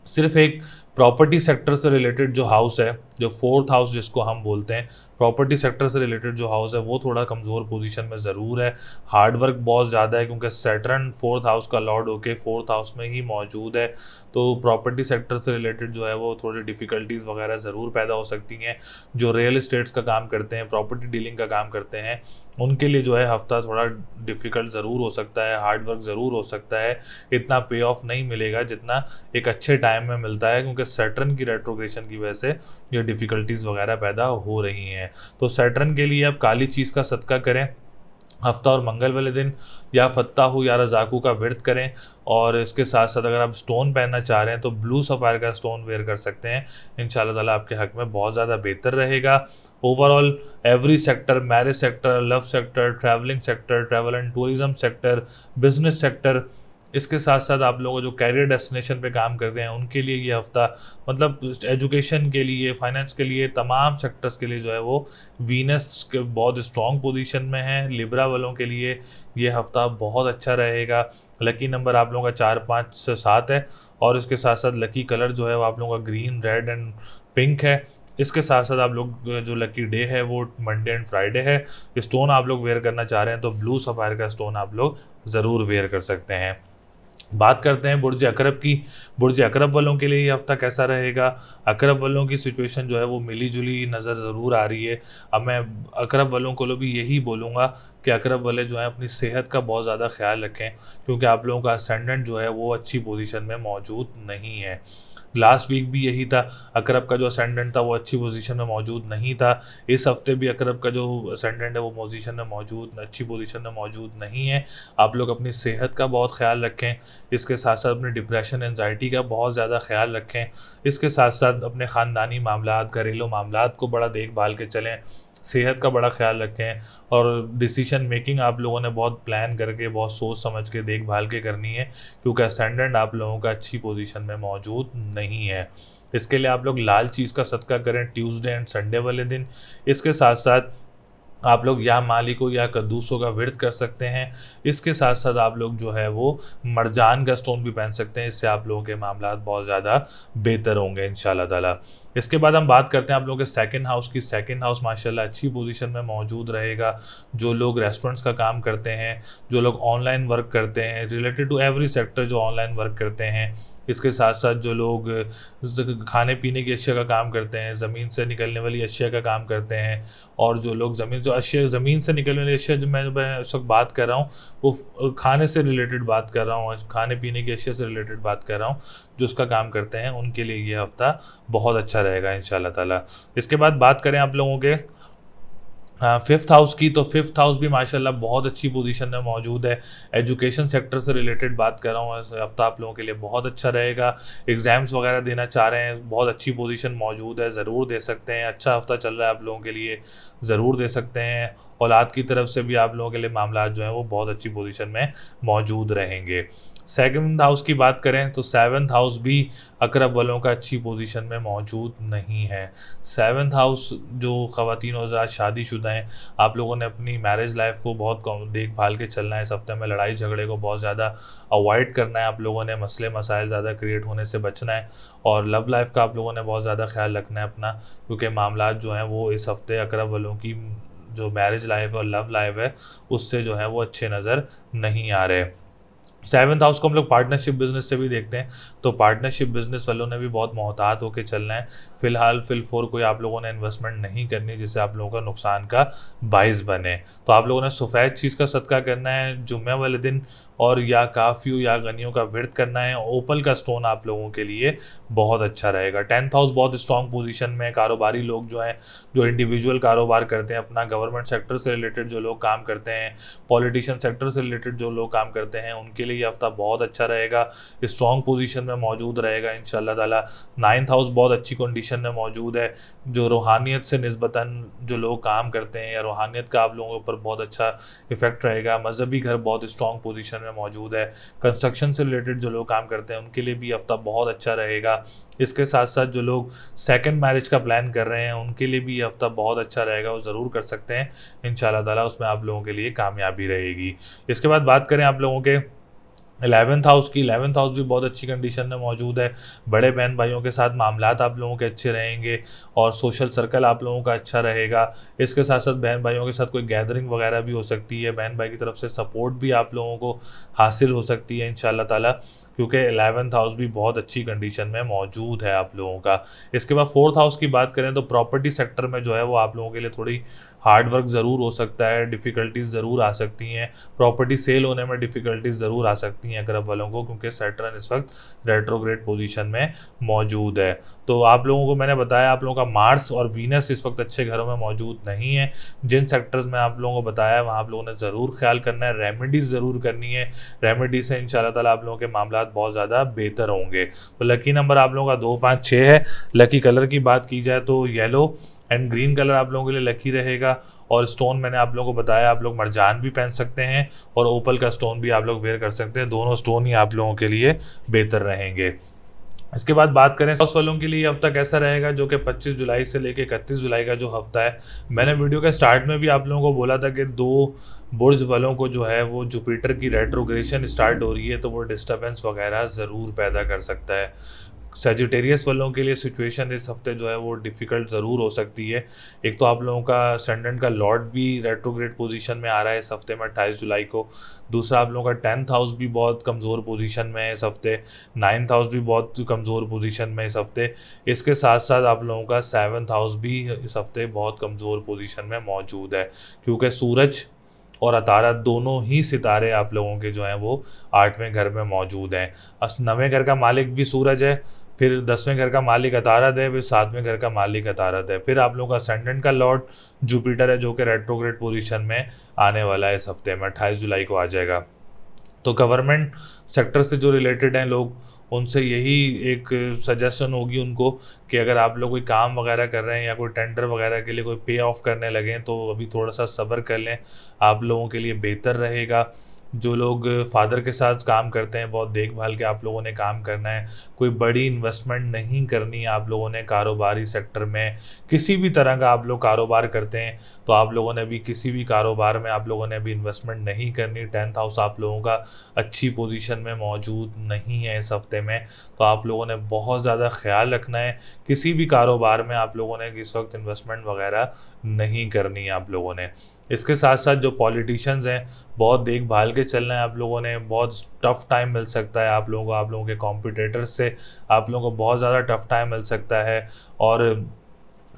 सिर्फ एक प्रॉपर्टी सेक्टर से रिलेटेड जो हाउस है, जो 4th हाउस जिसको हम बोलते हैं, प्रॉपर्टी सेक्टर से रिलेटेड जो हाउस है वो थोड़ा कमज़ोर पोजीशन में ज़रूर है। हार्ड वर्क बहुत ज़्यादा है, क्योंकि सैटर्न 4th हाउस का लॉर्ड होके 4th हाउस में ही मौजूद है। तो प्रॉपर्टी सेक्टर से रिलेटेड जो है वो थोड़ी डिफ़िकल्टीज़ वगैरह ज़रूर पैदा हो सकती हैं। जो रियल इस्टेट्स का काम करते हैं, प्रॉपर्टी डीलिंग का काम करते हैं, उनके लिए जो है हफ़्ता थोड़ा डिफ़िकल्ट ज़रूर हो सकता है, हार्ड वर्क ज़रूर हो सकता है। इतना पे ऑफ नहीं मिलेगा जितना एक अच्छे टाइम में मिलता है, क्योंकि सैटर्न की रेट्रोग्रेशन की वजह से ये डिफ़िकल्टीज़ वगैरह पैदा हो रही हैं। तो सैटर्न के लिए आप काली चीज़ का सदका करें हफ्ता और मंगल वाले दिन, या फत्ताहू या रज़ाकू का विर्द करें। और इसके साथ साथ अगर आप स्टोन पहनना चाह रहे हैं तो ब्लू सफ़ायर का स्टोन वेयर कर सकते हैं, इंशाल्लाह ताला आपके हक में बहुत ज़्यादा बेहतर रहेगा। Overall every sector, marriage sector, love sector, travelling sector, travel and tourism sector, business sector, इसके साथ साथ आप लोगों को जो कैरियर डेस्टिनेशन पे काम कर रहे हैं उनके लिए ये हफ्ता, मतलब एजुकेशन के लिए, फाइनेंस के लिए, तमाम सेक्टर्स के लिए जो है वो वीनस के बहुत स्ट्रॉन्ग पोजीशन में है। लिब्रा वालों के लिए ये हफ्ता बहुत अच्छा रहेगा। लकी नंबर आप लोगों का 4, 5 से 7 है, और इसके साथ साथ लकी कलर जो है वो आप लोगों का ग्रीन, रेड एंड पिंक है। इसके साथ साथ आप लोग जो लकी डे है वो मंडे एंड फ्राइडे है। स्टोन आप लोग वेयर करना चाह रहे हैं तो ब्लू सफ़ायर का स्टोन आप लोग ज़रूर वेयर कर सकते हैं। बात करते हैं बुर्ज अकरब की। बुर्ज अकरब वालों के लिए ये हफ्ता कैसा रहेगा। अकरब वालों की सिचुएशन जो है वो मिली जुली नज़र ज़रूर आ रही है। अब मैं अकरब वालों को भी यही बोलूँगा कि अकरब वाले जो हैं अपनी सेहत का बहुत ज़्यादा ख्याल रखें, क्योंकि आप लोगों का असेंडेंट जो है वो अच्छी पोजीशन में मौजूद नहीं है। लास्ट वीक भी यही था, अकरब का जो असेंडेंट था वो अच्छी पोजीशन में मौजूद नहीं था। इस हफ्ते भी अकरब का जो असेंडेंट है वो पोजीशन में मौजूद, अच्छी पोजीशन में मौजूद नहीं है। आप लोग अपनी सेहत का बहुत ख्याल रखें। इसके साथ साथ अपने डिप्रेशन, एंजाइटी का बहुत ज़्यादा ख्याल रखें। इसके साथ साथ अपने ख़ानदानी मामलात, घरेलू मामलात को बड़ा देखभाल के चलें। सेहत का बड़ा ख्याल रखें, और डिसीजन मेकिंग आप लोगों ने बहुत प्लान करके, बहुत सोच समझ के, देखभाल के करनी है, क्योंकि असेंडेंट आप लोगों का अच्छी पोजीशन में मौजूद नहीं है। इसके लिए आप लोग लाल चीज़ का सदका करें ट्यूसडे एंड संडे वाले दिन। इसके साथ साथ आप लोग या मालिको या कद्दूसों का व्रत कर सकते हैं। इसके साथ साथ आप लोग जो है वो मरजान का स्टोन भी पहन सकते हैं। इससे आप लोगों के मामलात बहुत ज़्यादा बेहतर होंगे इंशाल्लाह ताला। इसके बाद हम बात करते हैं आप लोगों के सेकंड हाउस की। सेकंड हाउस माशाल्लाह अच्छी पोजीशन में मौजूद रहेगा। जो लोग रेस्टोरेंट्स का काम करते हैं, जो लोग ऑनलाइन वर्क करते हैं, रिलेटेड टू एवरी सेक्टर जो ऑनलाइन वर्क करते हैं। इसके साथ साथ जो लोग खाने पीने की अशिया का काम करते हैं, ज़मीन से निकलने वाली अशिया का काम करते हैं, और जो लोग ज़मीन से निकलने वाली अशिया, जो मैं इस वक्त बात कर रहा हूँ वो खाने से रिलेटेड बात कर रहा हूँ, खाने पीने की अशिया से रिलेटेड बात कर रहा हूँ, जो उसका काम करते हैं उनके लिए ये हफ्ता बहुत अच्छा रहेगा इंशाल्लाह ताला। इसके बाद बात करें आप लोगों के फिफ्थ हाउस की, तो फिफ्थ हाउस भी माशाल्लाह बहुत अच्छी पोजीशन में मौजूद है। एजुकेशन सेक्टर से रिलेटेड बात कर रहा हूँ, हफ्ता आप लोगों के लिए बहुत अच्छा रहेगा। एग्ज़ाम्स वगैरह देना चाह रहे हैं, बहुत अच्छी पोजीशन मौजूद है, ज़रूर दे सकते हैं। अच्छा हफ्ता चल रहा है आप लोगों के लिए, ज़रूर दे सकते हैं। औलाद की तरफ से भी आप लोगों के लिए मामला जो हैं वो बहुत अच्छी पोजीशन में मौजूद रहेंगे। सेकंड हाउस की बात करें तो सेवन्थ हाउस भी अकरब वालों का अच्छी पोजीशन में मौजूद नहीं है। सेवन्थ हाउस जो ख़वातीन हज़रात शादीशुदा हैं, आप लोगों ने अपनी मैरिज लाइफ को बहुत देखभाल के चलना है। इस हफ्ते में लड़ाई झगड़े को बहुत ज़्यादा अवॉइड करना है। आप लोगों ने मसले मसाइल ज़्यादा क्रिएट होने से बचना है, और लव लाइफ का आप लोगों ने बहुत ज़्यादा ख्याल रखना है अपना, क्योंकि मामलात जो हैं वो इस हफ्ते अकरब वालों की जो मैरिज लाइफ और लव लाइफ है उससे जो है वो अच्छे नज़र नहीं आ रहे। सेवन्थ हाउस को हम लोग पार्टनरशिप बिजनेस से भी देखते हैं, तो पार्टनरशिप बिजनेस वालों ने भी बहुत मोहतात होकर चलना है। फिलहाल फिलफोर कोई आप लोगों ने इन्वेस्टमेंट नहीं करनी जिससे आप लोगों का नुकसान का बाइस बने। तो आप लोगों ने सफ़ेद चीज़ का सदका करना है जुम्मे वाले दिन, और या काफ़ियों या गनियों का व्रत करना है। ओपल का स्टोन आप लोगों के लिए बहुत अच्छा रहेगा। टेंथ हाउस बहुत स्ट्रॉन्ग पोजीशन में। कारोबारी लोग जो हैं, जो इंडिविजुअल कारोबार करते हैं, अपना गवर्नमेंट सेक्टर से रिलेटेड जो लोग काम करते हैं, पॉलिटिशियन सेक्टर से रिलेटेड जो लोग काम करते हैं, उनके लिए ये हफ्ता बहुत अच्छा रहेगा, स्ट्रॉन्ग पोजीशन में मौजूद रहेगा इंशाल्लाह ताला। नाइन्थ हाउस बहुत अच्छी कंडीशन में मौजूद है। जो रूहानियत से निस्बतन जो लोग काम करते हैं, या रूहानियत का आप लोगों के ऊपर बहुत अच्छा इफेक्ट रहेगा। मजहबी घर बहुत स्ट्रॉन्ग पोजीशन में मौजूद है। कंस्ट्रक्शन से रिलेटेड जो लोग काम करते हैं उनके लिए भी हफ्ता बहुत अच्छा रहेगा। इसके साथ साथ जो लोग सेकंड मैरिज का प्लान कर रहे हैं उनके लिए भी ये हफ्ता बहुत अच्छा रहेगा, वो ज़रूर कर सकते हैं इंशाल्लाह ताला, उसमें आप लोगों के लिए कामयाबी रहेगी। इसके बाद बात करें आप लोगों के 11th हाउस की। 11th हाउस भी बहुत अच्छी कंडीशन में मौजूद है। बड़े बहन भाइयों के साथ मामलात आप लोगों के अच्छे रहेंगे, और सोशल सर्कल आप लोगों का अच्छा रहेगा। इसके साथ साथ बहन भाइयों के साथ कोई गैदरिंग वगैरह भी हो सकती है। बहन भाई की तरफ से सपोर्ट भी आप लोगों को हासिल हो सकती है इंशाल्लाह ताला, क्योंकि 11th हाउस भी बहुत अच्छी कंडीशन में मौजूद है आप लोगों का। इसके बाद 4th हाउस की बात करें तो प्रॉपर्टी सेक्टर में जो है वो आप लोगों के लिए थोड़ी हार्ड वर्क ज़रूर हो सकता है, डिफ़िकल्टीज़ ज़रूर आ सकती हैं। प्रॉपर्टी सेल होने में डिफ़िकल्टीज़ ज़रूर आ सकती हैं अकरब वालों को, क्योंकि सैटर्न इस वक्त रेट्रोग्रेड पोजीशन में मौजूद है। तो आप लोगों को मैंने बताया, आप लोगों का मार्स और वीनस इस वक्त अच्छे घरों में मौजूद नहीं है। जिन सेक्टर्स में आप लोगों को बताया वहाँ आप लोगों ने ज़रूर ख्याल करना है, रेमेडीज़ ज़रूर करनी है। रेमेडी से इंशाल्लाह ताला आप लोगों के मामलात बहुत ज़्यादा बेहतर होंगे। तो लकी नंबर आप लोगों का 2, 5, 6 है। लकी कलर की बात की जाए तो येलो, एंड ग्रीन कलर आप लोगों के लिए लकी रहेगा। और स्टोन मैंने आप लोगों को बताया, आप लोग मरजान भी पहन सकते हैं और ओपल का स्टोन भी आप लोग वेयर कर सकते हैं। दोनों स्टोन ही आप लोगों के लिए बेहतर रहेंगे। इसके बाद बात करें हाउस वालों के लिए हफ्ता कैसा रहेगा, जो कि 25 जुलाई से लेकर 31 जुलाई का जो हफ्ता है। मैंने वीडियो के स्टार्ट में भी आप लोगों को बोला था कि 2 बुर्ज वालों को जो है वो जुपिटर की रेट्रोग्रेशन स्टार्ट हो रही है, तो वो डिस्टर्बेंस वगैरह ज़रूर पैदा कर सकता है। सेजिटेरियस वालों के लिए सिचुएशन इस हफ्ते जो है वो डिफ़िकल्ट ज़रूर हो सकती है। एक तो आप लोगों का असेंडेंट का लॉर्ड भी रेट्रोग्रेड पोजीशन में आ रहा है इस हफ्ते में 28 जुलाई को। दूसरा आप लोगों का 10th हाउस भी बहुत कमज़ोर पोजीशन में है इस हफ्ते। 9th हाउस भी बहुत कमज़ोर पोजीशन में इस हफ्ते। इसके साथ साथ आप लोगों का 7th हाउस भी इस हफ्ते बहुत कमज़ोर पोजीशन में मौजूद है, क्योंकि सूरज और अतारा दोनों ही सितारे आप लोगों के जो हैं वो 8वें घर में मौजूद हैं। 9वें घर का मालिक भी सूरज है, फिर 10वें घर का मालिक अतारद है, फिर 7वें घर का मालिक अतारद है, फिर आप लोगों का असेंडेंट का लॉर्ड जुपिटर है, जो कि रेट्रोग्रेड पोजीशन में आने वाला है इस हफ्ते में 28 जुलाई को आ जाएगा। तो गवर्नमेंट सेक्टर से जो रिलेटेड हैं लोग, उनसे यही एक सजेशन होगी उनको कि अगर आप लोग कोई काम वगैरह कर रहे हैं या कोई टेंडर वगैरह के लिए कोई पे ऑफ करने लगें तो अभी थोड़ा सा सब्र कर लें, आप लोगों के लिए बेहतर रहेगा। जो लोग फादर के साथ काम करते हैं, बहुत देखभाल के आप लोगों ने काम करना है। कोई बड़ी इन्वेस्टमेंट नहीं करनी है आप लोगों ने कारोबारी सेक्टर में। किसी भी तरह का आप लोग कारोबार करते हैं तो आप लोगों ने भी किसी भी कारोबार में आप लोगों ने भी इन्वेस्टमेंट नहीं करनी। 10th हाउस आप लोगों का अच्छी पोजीशन में मौजूद नहीं है इस हफ्ते में, तो आप लोगों ने बहुत ज़्यादा ख्याल रखना है। किसी भी कारोबार में आप लोगों ने इस वक्त इन्वेस्टमेंट वगैरह नहीं करनी है आप लोगों ने। इसके साथ साथ जो पॉलिटिशियंस हैं, बहुत देखभाल के चलना है आप लोगों ने। बहुत टफ़ टाइम मिल सकता है आप लोगों को, आप लोगों के कॉम्पिटिटर्स से आप लोगों को बहुत ज़्यादा टफ़ टाइम मिल सकता है। और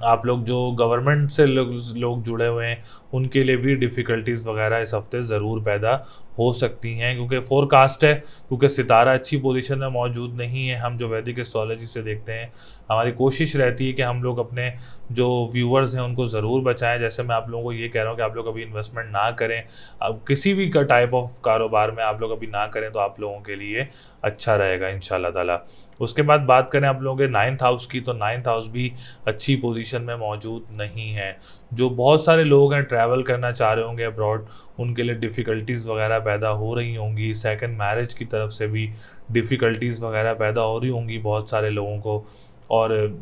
आप लोग जो गवर्नमेंट से लोग जुड़े हुए हैं, उनके लिए भी डिफ़िकल्टीज़ वगैरह इस हफ्ते ज़रूर पैदा हो सकती हैं, क्योंकि फोरकास्ट है, क्योंकि सितारा अच्छी पोजीशन में मौजूद नहीं है। हम जो वैदिक एस्ट्रोलॉजी से देखते हैं, हमारी कोशिश रहती है कि हम लोग अपने जो व्यूअर्स हैं उनको ज़रूर बचाएं। जैसे मैं आप लोगों को ये कह रहा हूँ कि आप लोग अभी इन्वेस्टमेंट ना करें, अब किसी भी का टाइप ऑफ कारोबार में आप लोग अभी ना करें, तो आप लोगों के लिए अच्छा रहेगा इंशाल्लाह ताला। उसके बाद बात करें आप लोगों के 9th हाउस की, तो 9th हाउस भी अच्छी पोजीशन में मौजूद नहीं है। जो बहुत सारे लोग हैं ट्रैवल करना चाह रहे होंगे अब्रॉड, उनके लिए डिफ़िकल्टीज़ वगैरह पैदा हो रही होंगी। सेकंड मैरिज की तरफ से भी डिफ़िकल्टीज़ वगैरह पैदा हो रही होंगी बहुत सारे लोगों को। और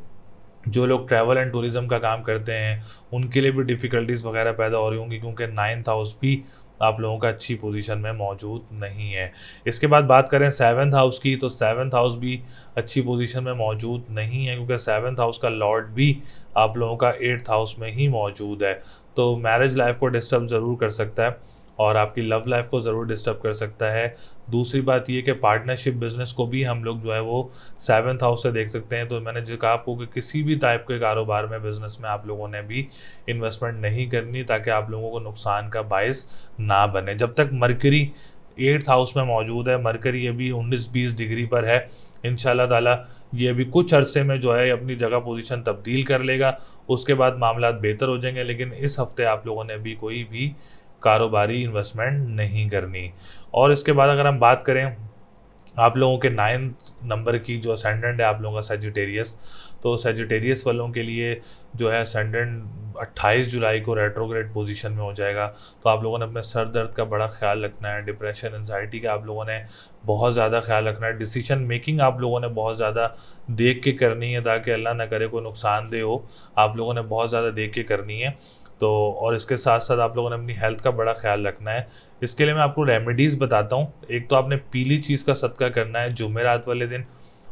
जो लोग ट्रैवल एंड टूरिज़्म का काम करते हैं, उनके लिए भी डिफ़िकल्टीज़ वगैरह पैदा हो रही होंगी, क्योंकि 9th हाउस भी आप लोगों का अच्छी पोजीशन में मौजूद नहीं है। इसके बाद बात करें 7th हाउस की, तो 7th हाउस भी अच्छी पोजीशन में मौजूद नहीं है, क्योंकि 7th हाउस का लॉर्ड भी आप लोगों का 8th हाउस में ही मौजूद है। तो मैरिज लाइफ को डिस्टर्ब ज़रूर कर सकता है और आपकी लव लाइफ को ज़रूर डिस्टर्ब कर सकता है। दूसरी बात ये कि पार्टनरशिप बिज़नेस को भी हम लोग जो है वो 7th हाउस से देख सकते हैं। तो मैंने जो कहा आपको कि किसी भी टाइप के कारोबार में, बिज़नेस में आप लोगों ने भी इन्वेस्टमेंट नहीं करनी, ताकि आप लोगों को नुकसान का बायस ना बने। जब तक मरकरी 8th हाउस में मौजूद है, मरकरी अभी 19-20 डिग्री पर है, इंशाल्लाह ताला ये अभी कुछ अरसे में जो है अपनी जगह पोजीशन तब्दील कर लेगा। उसके बाद मामला बेहतर हो जाएंगे, लेकिन इस हफ्ते आप लोगों ने भी कोई भी कारोबारी इन्वेस्टमेंट नहीं करनी। और इसके बाद अगर हम बात करें आप लोगों के 9th नंबर की, जो असेंडेंट है आप लोगों का सेजिटेरियस, तो सेजिटेरियस वालों के लिए जो है असेंडेंट 28 जुलाई को रेट्रोग्रेड पोजीशन में हो जाएगा। तो आप लोगों ने अपने सर दर्द का बड़ा ख्याल रखना है, डिप्रेशन एंजाइटी का आप लोगों ने बहुत ज़्यादा ख्याल रखना है। डिसीजन मेकिंग आप लोगों ने बहुत ज़्यादा देख के करनी है, ताकि अल्लाह ना करे कोई नुकसानदेह हो, आप लोगों ने बहुत ज़्यादा देख के करनी है। तो और इसके साथ साथ आप लोगों ने अपनी हेल्थ का बड़ा ख्याल रखना है। इसके लिए मैं आपको रेमेडीज़ बताता हूँ। एक तो आपने पीली चीज़ का सदका करना है जुमेरात वाले दिन,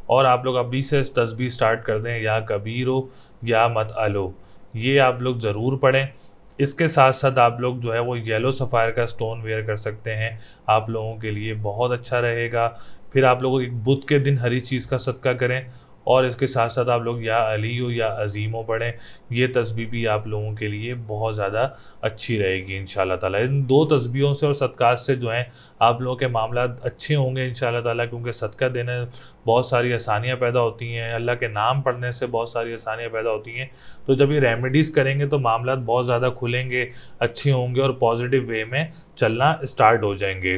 और आप लोग अभी से तस्बीह स्टार्ट कर दें, या कबीरो या मत अलो, ये आप लोग ज़रूर पढ़ें। इसके साथ साथ आप लोग जो है वो येलो सफ़ायर का स्टोन वेयर कर सकते हैं, आप लोगों के लिए बहुत अच्छा रहेगा। फिर आप लोग एक बुध के दिन हरी चीज़ का सदका करें, और इसके साथ साथ आप लोग या अलीयो या अज़ीमो पढ़ें। ये तस्बीह भी आप लोगों के लिए बहुत ज़्यादा अच्छी रहेगी इंशाल्लाह ताला। इन 2 तस्बीहों से और सदक़ात से जो हैं आप लोगों के मामला अच्छे होंगे इंशाल्लाह ताला, क्योंकि सदका देने बहुत सारी आसानियाँ पैदा होती हैं, अल्लाह के नाम पढ़ने से बहुत सारी आसानियाँ पैदा होती हैं। तो जब ये रेमेडीज़ करेंगे तो मामला बहुत ज़्यादा खुलेंगे, अच्छे होंगे और पॉजिटिव वे में चलना स्टार्ट हो जाएंगे।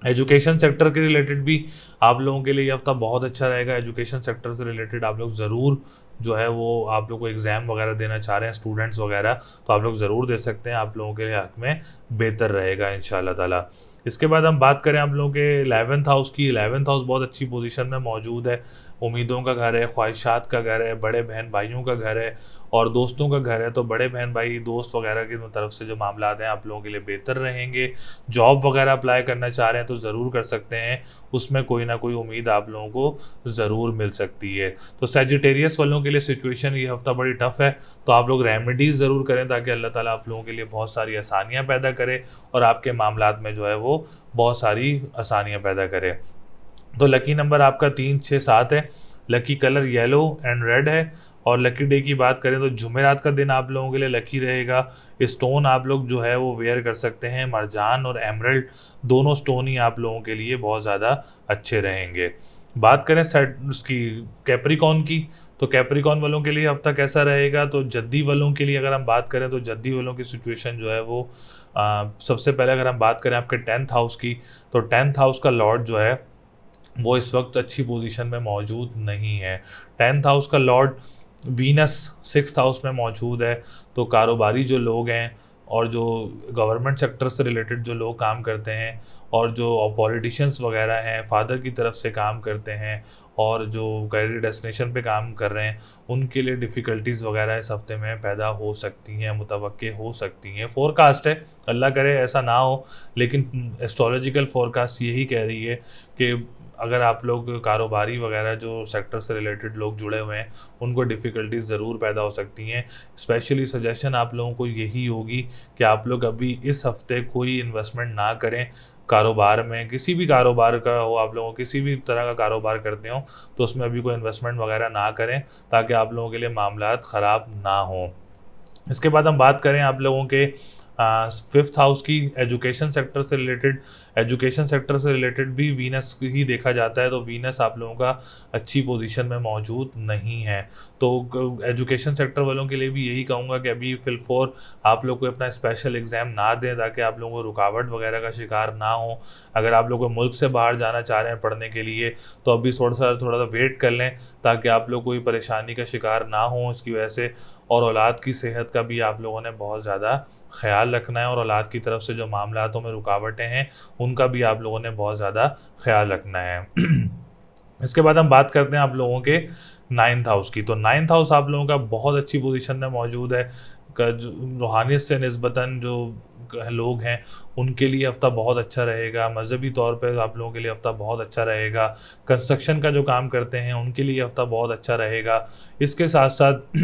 एजुकेशन सेक्टर के रिलेटेड भी आप लोगों के लिए ये हफ्ता बहुत अच्छा रहेगा। एजुकेशन सेक्टर से रिलेटेड आप लोग ज़रूर जो है वो आप लोग को एग्ज़ाम वगैरह देना चाह रहे हैं स्टूडेंट्स वगैरह, तो आप लोग ज़रूर दे सकते हैं। आप लोगों के लिए हक में बेहतर रहेगा इंशाल्लाह ताला। इसके बाद हम बात करें आप लोगों के 11th हाउस की। 11th हाउस बहुत अच्छी पोजीशन में मौजूद है। उम्मीदों का घर है, ख्वाहिशात का घर है, बड़े बहन भाइयों का घर है और दोस्तों का घर है। तो बड़े बहन भाई दोस्त वगैरह की तरफ से जो मामलात हैं आप लोगों के लिए बेहतर रहेंगे। जॉब वगैरह अप्लाई करना चाह रहे हैं तो ज़रूर कर सकते हैं, उसमें कोई ना कोई उम्मीद आप लोगों को ज़रूर मिल सकती है। तो सैजिटेरियस वालों के लिए सिचुएशन ये हफ्ता बड़ी टफ है, तो आप लोग रेमेडीज़ ज़रूर करें ताकि अल्लाह ताला आप लोगों के लिए बहुत सारी आसानियाँ पैदा करे और आपके मामलात में जो है वो बहुत सारी आसानियाँ पैदा करे। तो लकी नंबर आपका 3, 6, 7 है। Lucky colour yellow and red है। और लकी डे की बात करें तो जुमेरात का दिन आप लोगों के लिए लकी रहेगा। स्टोन आप लोग जो है वो वेयर कर सकते हैं, मरजान और एमरल्ड दोनों स्टोन ही आप लोगों के लिए बहुत ज़्यादा अच्छे रहेंगे। बात करें सेट उसकी कैप्रिकॉन की, तो कैप्रिकॉन वालों के लिए हफ्ता कैसा रहेगा? तो जद्दी वालों के लिए अगर हम बात करें तो जद्दी वालों की सिचुएशन जो है वो सबसे पहले अगर हम बात करें आपके 10th हाउस की, तो 10th हाउस का लॉर्ड जो है वो इस वक्त अच्छी पोजीशन में मौजूद नहीं है। 10th हाउस का लॉर्ड वीनस 6th हाउस में मौजूद है। तो कारोबारी जो लोग हैं और जो गवर्नमेंट सेक्टर से रिलेटेड जो लोग काम करते हैं और जो पॉलिटिशियंस वगैरह हैं, फादर की तरफ से काम करते हैं और जो करियर डेस्टिनेशन पे काम कर रहे हैं, उनके लिए डिफ़िकल्टीज़ वगैरह इस हफ्ते में पैदा हो सकती हैं, मुतवक्के हो सकती हैं। फ़ोरकास्ट है, अल्लाह करे ऐसा ना हो, लेकिन एस्ट्रोलॉजिकल फ़ोरकास्ट यही कह रही है कि अगर आप लोग कारोबारी वगैरह जो सेक्टर से रिलेटेड लोग जुड़े हुए हैं, उनको डिफ़िकल्टीज़ ज़रूर पैदा हो सकती हैं। स्पेशली सजेशन आप लोगों को यही होगी कि आप लोग अभी इस हफ़्ते कोई इन्वेस्टमेंट ना करें कारोबार में। किसी भी कारोबार का हो, आप लोगों किसी भी तरह का कारोबार करते हो तो उसमें अभी कोई इन्वेस्टमेंट वगैरह ना करें ताकि आप लोगों के लिए मामलात ख़राब ना हों। इसके बाद हम बात करें आप लोगों के 5th हाउस की, एजुकेशन सेक्टर से रिलेटेड। एजुकेशन सेक्टर से रिलेटेड भी वीनस ही देखा जाता है, तो वीनस आप लोगों का अच्छी पोजीशन में मौजूद नहीं है। तो एजुकेशन सेक्टर वालों के लिए भी यही कहूँगा कि अभी फिलफोर आप लोग को अपना स्पेशल एग्ज़ाम ना दें ताकि आप लोगों को रुकावट वगैरह का शिकार ना हो। अगर आप लोग को मुल्क से बाहर जाना चाह रहे हैं पढ़ने के लिए तो अभी थोड़ा सा वेट कर लें ताकि आप लोग कोई परेशानी का शिकार ना हो इसकी वजह से। और औलाद की सेहत का भी आप लोगों ने बहुत ज़्यादा ख़्याल रखना है और औलाद की तरफ से जो मामलातों में रुकावटें हैं उनका भी आप लोगों ने बहुत ज़्यादा ख़्याल रखना है। इसके बाद हम बात करते हैं आप लोगों के 9th हाउस की। तो 9th हाउस आप लोगों का बहुत अच्छी पोजीशन में मौजूद है। रूहानियत से निस्बतन जो लोग हैं उनके लिए हफ्ता बहुत अच्छा रहेगा। मज़हबी तौर पे आप लोगों के लिए हफ्ता बहुत अच्छा रहेगा। कंस्ट्रक्शन का जो काम करते हैं उनके लिए हफ्ता बहुत अच्छा रहेगा। इसके साथ साथ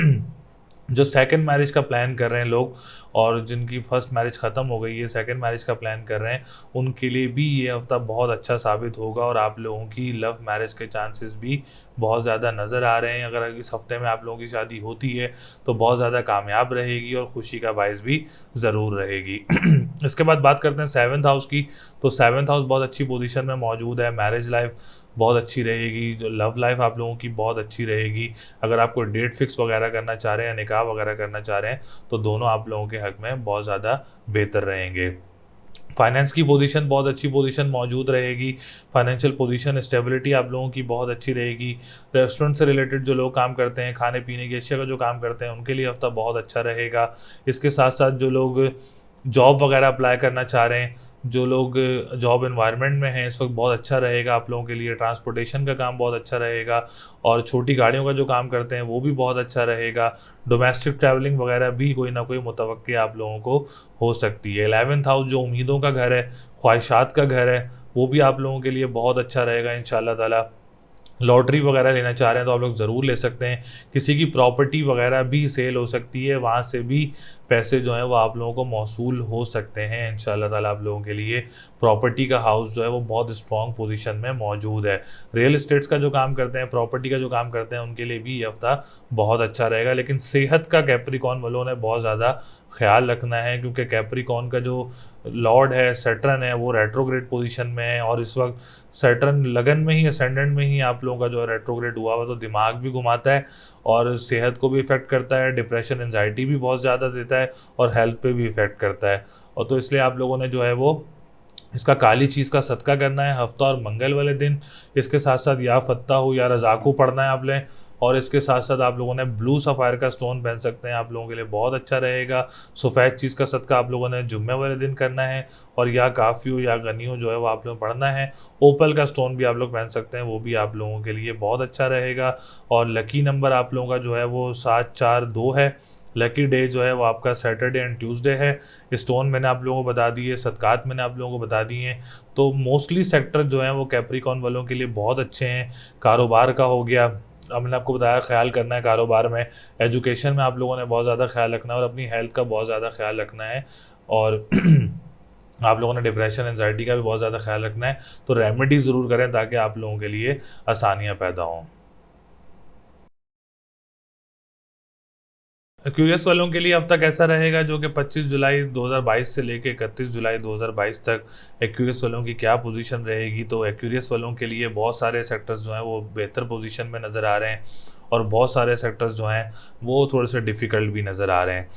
जो सेकंड मैरिज का प्लान कर रहे हैं लोग और जिनकी फ़र्स्ट मैरिज ख़त्म हो गई है, सेकंड मैरिज का प्लान कर रहे हैं, उनके लिए भी ये हफ़्ता बहुत अच्छा साबित होगा और आप लोगों की लव मैरिज के चांसेस भी बहुत ज़्यादा नज़र आ रहे हैं। अगर इस हफ़्ते में आप लोगों की शादी होती है तो बहुत ज़्यादा कामयाब रहेगी और खुशी का बायस भी ज़रूर रहेगी। इसके बाद बात करते हैं 7th हाउस की। तो 7th हाउस बहुत अच्छी पोजीशन में मौजूद है। मैरिज लाइफ बहुत अच्छी रहेगी, जो लव लाइफ आप लोगों की बहुत अच्छी रहेगी। अगर आप कोई डेट फिक्स वगैरह करना चाह रहे हैं, निकाह वगैरह करना चाह रहे हैं तो दोनों आप लोगों के हक़ में बहुत ज़्यादा बेहतर रहेंगे। फाइनेंस की पोजीशन बहुत अच्छी पोजीशन मौजूद रहेगी। फाइनेंशियल पोजीशन स्टेबिलिटी आप लोगों की बहुत अच्छी रहेगी। रेस्टोरेंट से रिलेटेड जो लोग काम करते हैं, खाने पीने की अशिया का जो काम करते हैं, उनके लिए हफ्ता बहुत अच्छा रहेगा। इसके साथ साथ जो लोग जॉब वगैरह अप्लाई करना चाह रहे हैं, जो लोग जॉब एनवायरनमेंट में हैं, इस वक्त बहुत अच्छा रहेगा आप लोगों के लिए। ट्रांसपोर्टेशन का काम बहुत अच्छा रहेगा और छोटी गाड़ियों का जो काम करते हैं वो भी बहुत अच्छा रहेगा। डोमेस्टिक ट्रैवलिंग वगैरह भी कोई ना कोई मुतवक्के आप लोगों को हो सकती है। 11th हाउस जो उम्मीदों का घर है, ख्वाहिशात का घर है, वो भी आप लोगों के लिए बहुत अच्छा रहेगा इंशाल्लाह ताला। लॉटरी वगैरह लेना चाह रहे हैं तो आप लोग ज़रूर ले सकते हैं। किसी की प्रॉपर्टी वगैरह भी सेल हो सकती है, वहाँ से भी पैसे जो हैं वो आप लोगों को मौसूल हो सकते हैं इंशाल्लाह ताला। आप लोगों के लिए प्रॉपर्टी का हाउस जो है वो बहुत स्ट्रॉन्ग पोजीशन में मौजूद है। रियल इस्टेट्स का जो काम करते हैं, प्रॉपर्टी का जो काम करते हैं, उनके लिए भी ये हफ्ता बहुत अच्छा रहेगा। लेकिन सेहत का कैप्रिकॉन वालों ने बहुत ज़्यादा ख्याल रखना है क्योंकि कैप्रिकॉन का जो लॉर्ड है सैटर्न है वो रेट्रोग्रेड पोजीशन में है और इस वक्त सैटर्न लगन में ही, असेंडेंट में ही आप लोगों का जो है रेट्रोग्रेड हुआ हुआ, तो दिमाग भी घुमाता है और सेहत को भी इफ़ेक्ट करता है, डिप्रेशन एंजाइटी भी बहुत ज़्यादा देता है और हेल्थ पे भी इफ़ेक्ट करता है। और तो इसलिए आप लोगों ने जो है वो इसका काली चीज़ का सदका करना है हफ्ता और मंगल वाले दिन। इसके साथ साथ या फत्ता हो या रज़ाकू पढ़ना है आप लें। और इसके साथ साथ आप लोगों ने ब्लू सफ़ायर का स्टोन पहन सकते हैं, आप लोगों के लिए बहुत अच्छा रहेगा। सफ़ेद चीज़ का सदका आप लोगों ने जुम्मे वाले दिन करना है। और या काफ़ी हो या गनी हो जो है वो आप लोगों को पढ़ना है। ओपल का स्टोन भी आप लोग पहन सकते हैं, वो भी आप लोगों के लिए बहुत अच्छा रहेगा। और लकी नंबर आप लोगों का जो है वो 742 है। लकी डे जो है वो आपका सैटरडे एंड ट्यूसडे है। स्टोन मैंने आप लोगों को बता दिए, सदकात मैंने आप लोगों को बता दिए हैं। तो मोस्टली सेक्टर जो हैं वो कैप्रिकॉन वालों के लिए बहुत अच्छे हैं। कारोबार का हो गया, अब मैंने आपको बताया ख्याल करना है कारोबार में। एजुकेशन में आप लोगों ने बहुत ज़्यादा ख्याल रखना है और अपनी हेल्थ का बहुत ज़्यादा ख्याल रखना है। और आप लोगों ने डिप्रेशन एंजाइटी का भी बहुत ज़्यादा ख्याल रखना है। तो रेमेडी ज़रूर करें ताकि आप लोगों के लिए आसानियाँ पैदा हों। क्यूरियस वालों के लिए अब तक ऐसा रहेगा जो कि 25 जुलाई 2022 से लेकर 31 जुलाई 2022 तक एक्यूरियस वालों की क्या पोजीशन रहेगी। तो एक्यूरियस वालों के लिए बहुत सारे सेक्टर्स जो हैं वो बेहतर पोजीशन में नज़र आ रहे हैं और बहुत सारे सेक्टर्स जो हैं वो थोड़े से डिफ़िकल्ट भी नज़र आ रहे हैं।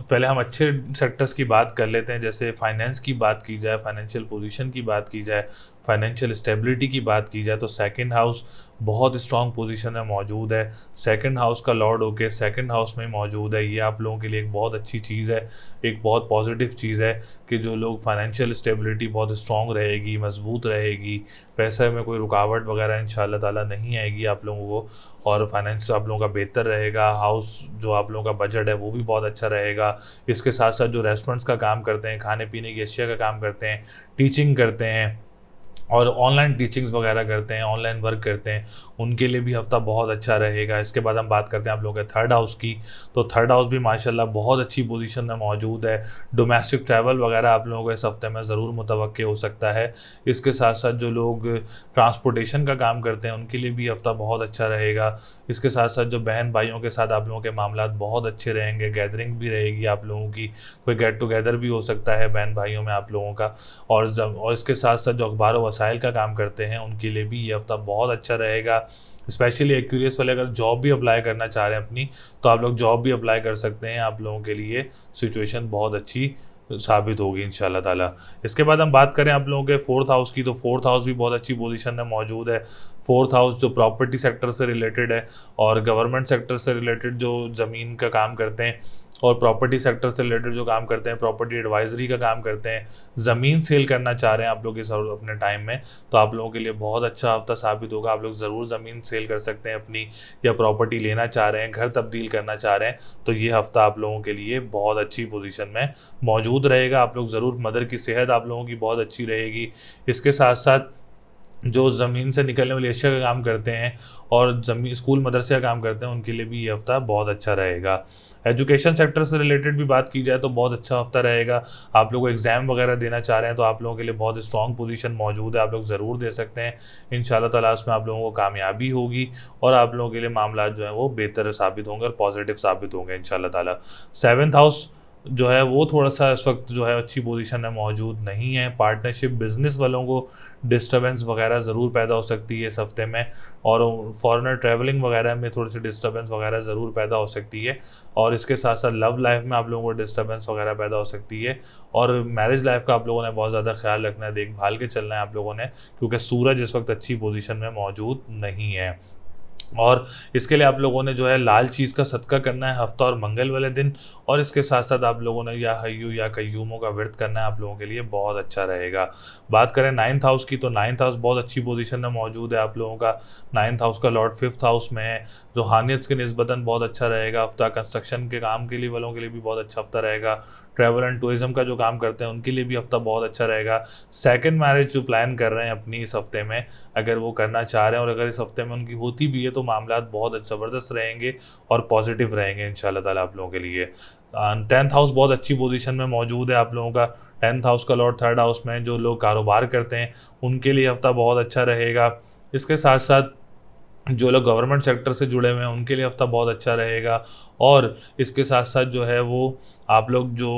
पहले हम अच्छे सेक्टर्स की बात कर लेते हैं। जैसे फाइनेंस की बात की जाए, फाइनेंशियल पोजीशन की बात की जाए, फाइनेंशियल स्टेबिलिटी की बात की जाए, तो सेकंड हाउस बहुत स्ट्रॉन्ग पोजीशन में मौजूद है। सेकंड हाउस का लॉर्ड होके सेकंड हाउस में मौजूद है। ये आप लोगों के लिए एक बहुत अच्छी चीज़ है, एक बहुत पॉजिटिव चीज़ है कि जो लोग फाइनेंशियल स्टेबिलिटी बहुत स्ट्रॉन्ग रहेगी, मजबूत रहेगी, पैसे में कोई रुकावट वगैरह इंशाल्लाह ताला नहीं आएगी आप लोगों को। और फाइनेंस आप लोगों का बेहतर रहेगा। हाउस जो आप लोगों का बजट है वो भी बहुत अच्छा रहेगा। इसके साथ साथ जो रेस्टोरेंट्स का काम करते हैं, खाने पीने की अशिया का काम करते हैं, टीचिंग करते हैं और ऑनलाइन टीचिंग्स वगैरह करते हैं, ऑनलाइन वर्क करते हैं, उनके लिए भी हफ्ता बहुत अच्छा रहेगा। इसके बाद हम बात करते हैं आप लोगों के थर्ड हाउस की। तो थर्ड हाउस भी माशाल्लाह बहुत अच्छी पोजीशन में मौजूद है। डोमेस्टिक ट्रैवल वगैरह आप लोगों को इस हफ्ते में ज़रूर मुतवक्के हो सकता है। इसके साथ साथ जो लोग ट्रांसपोर्टेशन का काम करते हैं उनके लिए भी हफ्ता बहुत अच्छा रहेगा। इसके साथ साथ जो बहन भाइयों के साथ आप लोगों के मामलात बहुत अच्छे रहेंगे, गैदरिंग भी रहेगी आप लोगों की, कोई गेट टुगेदर भी हो सकता है बहन भाइयों में आप लोगों का। और इसके साथ साथ जो अखबार व वसाइल का काम करते हैं उनके लिए भी ये हफ्ता बहुत अच्छा रहेगा। स्पेशली एक्यूरियस वाले अगर जॉब भी अप्लाई करना चाह रहे हैं अपनी, तो आप लोग जॉब भी अप्लाई कर सकते हैं। आप लोगों के लिए सिचुएशन बहुत अच्छी साबित होगी इंशाल्लाह ताला। इसके बाद हम बात करें आप लोगों के फोर्थ हाउस की, तो फोर्थ हाउस भी बहुत अच्छी पोजीशन में मौजूद है। फोर्थ हाउस जो प्रॉपर्टी सेक्टर से रिलेटेड है और गवर्नमेंट सेक्टर से रिलेटेड जो ज़मीन का काम करते हैं और प्रॉपर्टी सेक्टर से रिलेटेड जो काम करते हैं, प्रॉपर्टी एडवाइजरी का काम करते हैं, ज़मीन सेल करना चाह रहे हैं आप लोग इस अपने टाइम में, तो आप लोगों के लिए बहुत अच्छा हफ्ता साबित होगा। आप लोग ज़रूर ज़मीन सेल कर सकते हैं अपनी, या प्रॉपर्टी लेना चाह रहे हैं, घर तब्दील करना चाह रहे हैं, तो ये हफ्ता आप लोगों के लिए बहुत अच्छी पोजीशन में मौजूद रहेगा। आप लोग ज़रूर, मदर की सेहत आप लोगों की बहुत अच्छी रहेगी। इसके साथ साथ जो ज़मीन से निकलने वाली अशिया का काम करते हैं और ज़मीन स्कूल मदरसे का काम करते हैं उनके लिए भी ये हफ्ता बहुत अच्छा रहेगा। एजुकेशन सेक्टर से रिलेटेड भी बात की जाए तो बहुत अच्छा हफ्ता रहेगा। आप लोग एग्ज़ाम वगैरह देना चाह रहे हैं तो आप लोगों के लिए बहुत स्ट्रॉन्ग पोजीशन मौजूद है, आप लोग ज़रूर दे सकते हैं। इंशाल्लाह ताला उसमें आप लोगों को कामयाबी होगी और आप लोगों के लिए मामला जो हैं वो बेहतर साबित होंगे और पॉजिटिव साबित होंगे इंशाल्लाह ताला। सेवन्थ हाउस जो है वो थोड़ा सा इस वक्त जो है अच्छी पोजीशन में मौजूद नहीं है। पार्टनरशिप बिजनेस वालों को डिस्टर्बेंस वगैरह ज़रूर पैदा हो सकती है इस हफ्ते में, और फॉरेनर ट्रैवलिंग वगैरह में थोड़ी सी डिस्टर्बेंस वगैरह ज़रूर पैदा हो सकती है। और इसके साथ साथ लव लाइफ में आप लोगों को डिस्टर्बेंस वगैरह पैदा हो सकती है। और मैरिज लाइफ का आप लोगों ने बहुत ज़्यादा ख्याल रखना है, देखभाल के चलना है आप लोगों ने, क्योंकि सूरज इस वक्त अच्छी पोजीशन में मौजूद नहीं है। और इसके लिए आप लोगों ने जो है लाल चीज़ का सदका करना है हफ्ता और मंगल वाले दिन। और इसके साथ साथ आप लोगों ने या हय्यू या कय्यूमों का व्रत करना है, आप लोगों के लिए बहुत अच्छा रहेगा। बात करें नाइन्थ हाउस की, तो नाइन्थ हाउस बहुत अच्छी पोजीशन में मौजूद है आप लोगों का। नाइन्थ हाउस का लॉर्ड फिफ्थ हाउस में है, रूहानियत के निस्बतन बहुत अच्छा रहेगा हफ्ता। कंस्ट्रक्शन के काम के लिए वालों के लिए भी बहुत अच्छा हफ्ता रहेगा। ट्रैवल एंड टूरिज़्म का जो काम करते हैं उनके लिए भी हफ्ता बहुत अच्छा रहेगा। सेकंड मैरिज जो प्लान कर रहे हैं अपनी इस हफ्ते में, अगर वो करना चाह रहे हैं और अगर इस हफ्ते में उनकी होती भी है, तो मामलात बहुत ज़बरदस्त रहेंगे और पॉजिटिव रहेंगे इंशाल्लाह ताला आप लोगों के लिए। टेंथ हाउस बहुत अच्छी पोजीशन में मौजूद है आप लोगों का। टेंथ हाउस का लॉर्ड थर्ड हाउस में, जो लोग कारोबार करते हैं उनके लिए हफ्ता बहुत अच्छा रहेगा। इसके साथ साथ जो लोग गवर्नमेंट सेक्टर से जुड़े हुए हैं उनके लिए हफ्ता बहुत अच्छा रहेगा। और इसके साथ साथ जो है वो आप लोग जो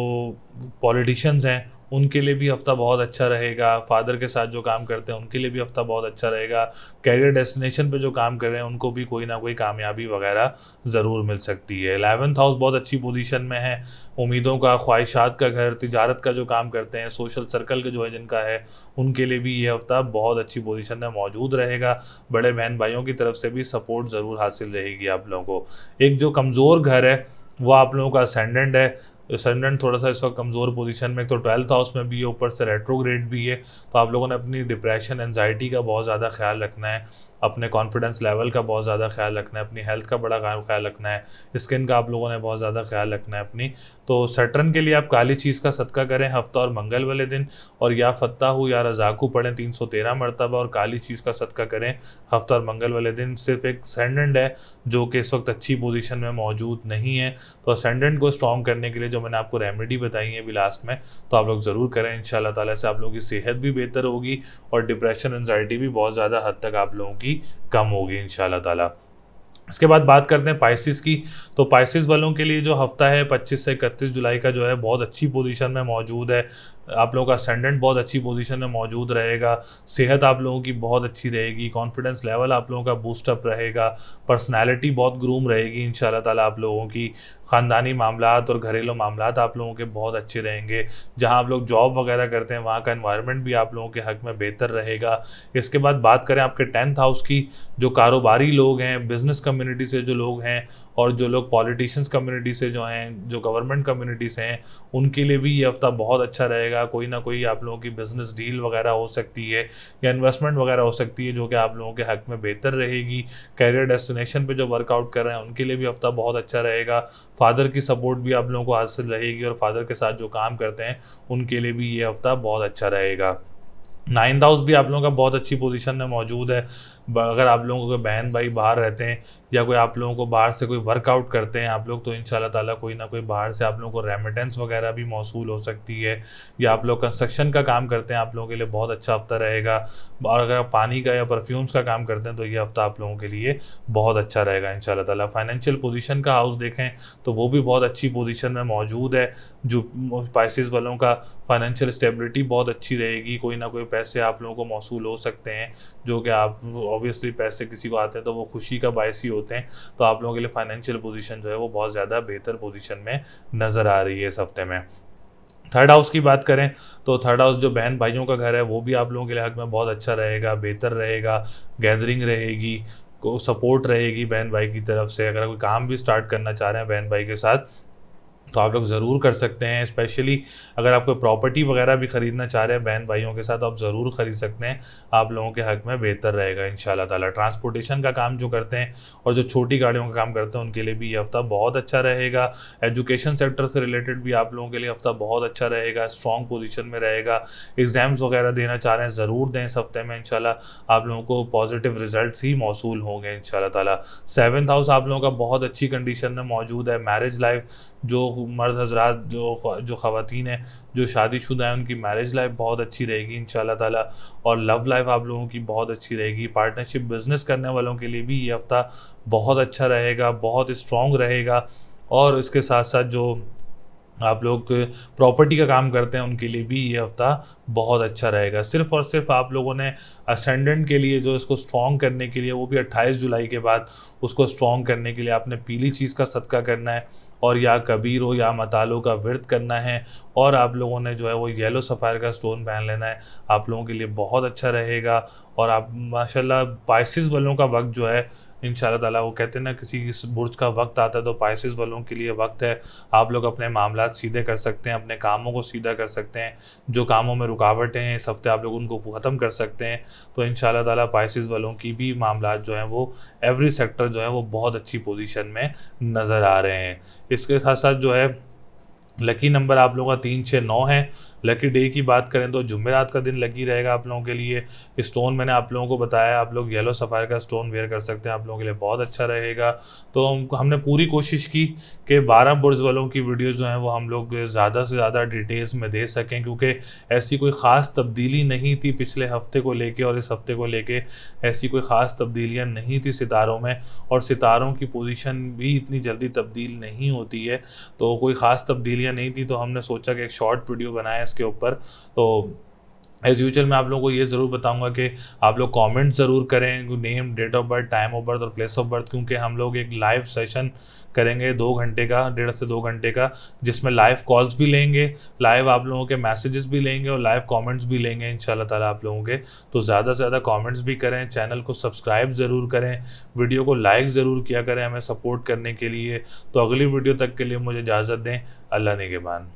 पॉलिटिशियंस हैं उनके लिए भी हफ्ता बहुत अच्छा रहेगा। फादर के साथ जो काम करते हैं उनके लिए भी हफ्ता बहुत अच्छा रहेगा। कैरियर डेस्टिनेशन पे जो काम कर रहे हैं उनको भी कोई ना कोई कामयाबी वगैरह ज़रूर मिल सकती है। 11th हाउस बहुत अच्छी पोजीशन में है। उम्मीदों का, ख्वाहिशात का घर, तिजारत का जो काम करते हैं, सोशल सर्कल का जो है जिनका है, उनके लिए भी ये हफ्ता बहुत अच्छी पोजीशन में मौजूद रहेगा। बड़े बहन भाइयों की तरफ से भी सपोर्ट ज़रूर हासिल रहेगी आप लोगों को। एक जो कमज़ोर घर है वो आप लोगों का असेंडेंट है। असेंडेंट थोड़ा सा इस वक्त कमज़ोर पोजीशन में, तो 12th हाउस में भी है, ऊपर से रेट्रोग्रेड भी है। तो आप लोगों ने अपनी डिप्रेशन, एंजाइटी का बहुत ज़्यादा ख्याल रखना है, अपने कॉन्फिडेंस लेवल का बहुत ज़्यादा ख्याल रखना है, अपनी हेल्थ का बड़ा ख्याल रखना है, स्किन का आप लोगों ने बहुत ज़्यादा ख्याल रखना है अपनी। तो सैटर्न के लिए आप काली चीज़ का सदका करें हफ्ता और मंगल वाले दिन, और या फत्ताहू या रज़ाकू पढ़ें 313 मरतबा, और काली चीज़ का सदका करें हफ्ता और मंगल वाले दिन। सिर्फ एक असेंडेंट है जो कि इस वक्त अच्छी पोजीशन में मौजूद नहीं है, तो असेंडेंट को स्ट्रॉन्ग करने के लिए जो मैंने आपको रेमेडी बताई है अभी लास्ट में, तो आप लोग ज़रूर करें। इंशाल्लाह ताला से आप लोगों की सेहत भी बेहतर होगी और डिप्रेशन, एंजाइटी भी बहुत ज़्यादा हद तक आप लोगों की कम होगी इंशाल्लाह ताला। इसके बाद बात करते हैं पाइसिस की। तो पाइसिस वालों के लिए जो हफ्ता है 25 से 31 जुलाई का जो है बहुत अच्छी पोजीशन में मौजूद है। आप लोगों का असेंडेंट बहुत अच्छी पोजीशन में मौजूद रहेगा। सेहत आप लोगों की बहुत अच्छी रहेगी। कॉन्फिडेंस लेवल आप लोगों का बूस्टअप रहेगा। पर्सनालिटी बहुत ग्रूम रहेगी इंशाल्लाह ताला आप लोगों की। ख़ानदानी मामलात और घरेलू मामलात आप लोगों के बहुत अच्छे रहेंगे। जहां आप लोग जॉब वगैरह करते हैं वहां का एनवायरनमेंट भी आप लोगों के हक़ में बेहतर रहेगा। इसके बाद बात करें आपके 10th हाउस की, जो कारोबारी लोग हैं, बिज़नेस कम्युनिटी से जो लोग हैं, और जो लोग पॉलिटिशियंस कम्युनिटी से जो हैं, जो गवर्नमेंट कम्युनिटी से हैं, उनके लिए भी ये हफ्ता बहुत अच्छा रहेगा। कोई ना कोई आप लोगों की बिज़नेस डील वगैरह हो सकती है या इन्वेस्टमेंट वगैरह हो सकती है जो कि आप लोगों के हक़ में बेहतर रहेगी। कैरियर डेस्टिनेशन पे जो वर्कआउट कर रहे हैं उनके लिए भी हफ्ता बहुत अच्छा रहेगा। फादर की सपोर्ट भी आप लोगों को हासिल रहेगी, और फादर के साथ जो काम करते हैं उनके लिए भी ये हफ्ता बहुत अच्छा रहेगा। 9th हाउस भी आप लोगों का बहुत अच्छी पोजीशन में मौजूद है। अगर आप लोगों के बहन भाई बाहर रहते हैं या कोई आप लोगों को बाहर से कोई वर्कआउट करते हैं आप लोग, तो इंशाल्लाह ताला कोई ना कोई बाहर से आप लोगों को रेमिटेंस वगैरह भी मौसूल हो सकती है। या आप लोग कंस्ट्रक्शन का काम करते हैं, आप लोगों के लिए बहुत अच्छा हफ्ता रहेगा। और अगर आप पानी का या परफ्यूम्स का काम करते हैं तो ये हफ्ता आप लोगों के लिए बहुत अच्छा रहेगा इंशाल्लाह ताला। फाइनेंशियल पोजीशन का हाउस देखें तो वो भी बहुत अच्छी पोजीशन में मौजूद है। जो स्पाइसेस वालों का फाइनेंशियल स्टेबिलिटी बहुत अच्छी रहेगी। कोई ना कोई पैसे आप लोगों को मौसूल हो सकते हैं, जो कि आप ऑब्वियसली पैसे किसी को आते हैं तो वो खुशी का बायस ही होते हैं। तो आप लोगों के लिए फाइनेंशियल पोजीशन जो है वो बहुत ज़्यादा बेहतर पोजीशन में नज़र आ रही है इस हफ्ते में। 3rd हाउस की बात करें तो 3rd हाउस जो बहन भाइयों का घर है वो भी आप लोगों के लिए हक़ में बहुत अच्छा रहेगा, बेहतर रहेगा। गैदरिंग रहेगी, को सपोर्ट रहेगी बहन भाई की तरफ से। अगर कोई काम भी स्टार्ट करना चाह रहे हैं बहन भाई के साथ तो आप लोग ज़रूर कर सकते हैं। स्पेशली अगर आप कोई प्रॉपर्टी वगैरह भी ख़रीदना चाह रहे हैं बहन भाइयों के साथ, आप ज़रूर ख़रीद सकते हैं। आप लोगों के हक़ में बेहतर रहेगा इंशाल्लाह ताला। ट्रांसपोर्टेशन का काम जो करते हैं और जो छोटी गाड़ियों का काम करते हैं उनके लिए भी ये हफ्ता बहुत अच्छा रहेगा। एजुकेशन सेक्टर से रिलेटेड भी आप लोगों के लिए हफ्ता बहुत अच्छा रहेगा, स्ट्रॉन्ग पोजीशन में रहेगा। एग्ज़ाम्स वगैरह देना चाह रहे हैं ज़रूर दें इस हफ्ते में, इंशाल्लाह आप लोगों को पॉजिटिव रिजल्ट्स ही मौसूल होंगे इंशाल्लाह ताला। 7th हाउस आप लोगों का बहुत अच्छी कंडीशन में मौजूद है। मैरिज लाइफ, जो मर्द हजरात, जो ख़वातीन हैं जो शादीशुदा हैं, उनकी मैरिज लाइफ बहुत अच्छी रहेगी इंशाल्लाह ताला। और लव लाइफ आप लोगों की बहुत अच्छी रहेगी। पार्टनरशिप बिज़नेस करने वालों के लिए भी ये हफ्ता बहुत अच्छा रहेगा, बहुत स्ट्रॉन्ग रहेगा। और इसके साथ साथ जो आप लोग प्रॉपर्टी का काम करते हैं उनके लिए भी ये हफ्ता बहुत अच्छा रहेगा। सिर्फ़ और सिर्फ आप लोगों ने असेंडेंट के लिए जो इसको स्ट्रॉन्ग करने के लिए, वो भी 28 जुलाई के बाद उसको स्ट्रॉन्ग करने के लिए आपने पीली चीज़ का सदका करना है, और या कबीर हो या मतालो का विर्द करना है, और आप लोगों ने जो है वो येलो सफ़ायर का स्टोन पहन लेना है। आप लोगों के लिए बहुत अच्छा रहेगा। और आप माशाल्लाह पाइसिस वालों का वक्त जो है इंशाल्लाह ताला, वो कहते हैं ना किसी बुर्ज का वक्त आता है तो पाइसिस वालों के लिए वक्त है। आप लोग अपने मामलात सीधे कर सकते हैं, अपने कामों को सीधा कर सकते हैं। जो कामों में रुकावटें हैं इस हफ्ते आप लोग उनको ख़त्म कर सकते हैं। तो इंशाल्लाह ताला पाइसिस वालों की भी मामलात जो हैं वो एवरी सेक्टर जो है वो बहुत अच्छी पोजीशन में नज़र आ रहे हैं। इसके साथ साथ जो है लकी नंबर आप लोगों का 3, 6, 9 है। लकी डे की बात करें तो जुमेरात का दिन लकी रहेगा आप लोगों के लिए। स्टोन मैंने आप लोगों को बताया, आप लोग येलो सफ़ायर का स्टोन वेयर कर सकते हैं, आप लोगों के लिए बहुत अच्छा रहेगा। तो हमने पूरी कोशिश की कि 12 बुर्ज वालों की वीडियोज़ जो हैं वो हम लोग ज़्यादा से ज़्यादा डिटेल्स में दे सकें, क्योंकि ऐसी कोई ख़ास तब्दीली नहीं थी पिछले हफ्ते को लेके और इस हफ्ते को लेके। ऐसी कोई ख़ास तब्दीलियाँ नहीं थी सितारों में, और सितारों की पोजीशन भी इतनी जल्दी तब्दील नहीं होती है। तो कोई ख़ास तब्दीलियाँ नहीं थी, तो हमने सोचा कि एक शॉर्ट वीडियो बनाएं इसके ऊपर। तो एज़ यूजुअल मैं आप लोगों को ये ज़रूर बताऊंगा कि आप लोग कमेंट ज़रूर करें, name, date of birth, time of birth और प्लेस ऑफ बर्थ, क्योंकि हम लोग एक लाइव सेशन करेंगे 2 घंटे का, 1.5 से 2 घंटे का, जिसमें लाइव कॉल्स भी लेंगे, लाइव आप लोगों के मैसेजेस भी लेंगे और लाइव कमेंट्स भी लेंगे इंशाल्लाह ताला आप लोगों के। तो ज़्यादा से ज़्यादा कमेंट्स भी करें, चैनल को सब्सक्राइब ज़रूर करें, वीडियो को लाइक ज़रूर किया करें हमें सपोर्ट करने के लिए। तो अगली वीडियो तक के लिए मुझे इजाज़त दें। अल्लाह निगहबान।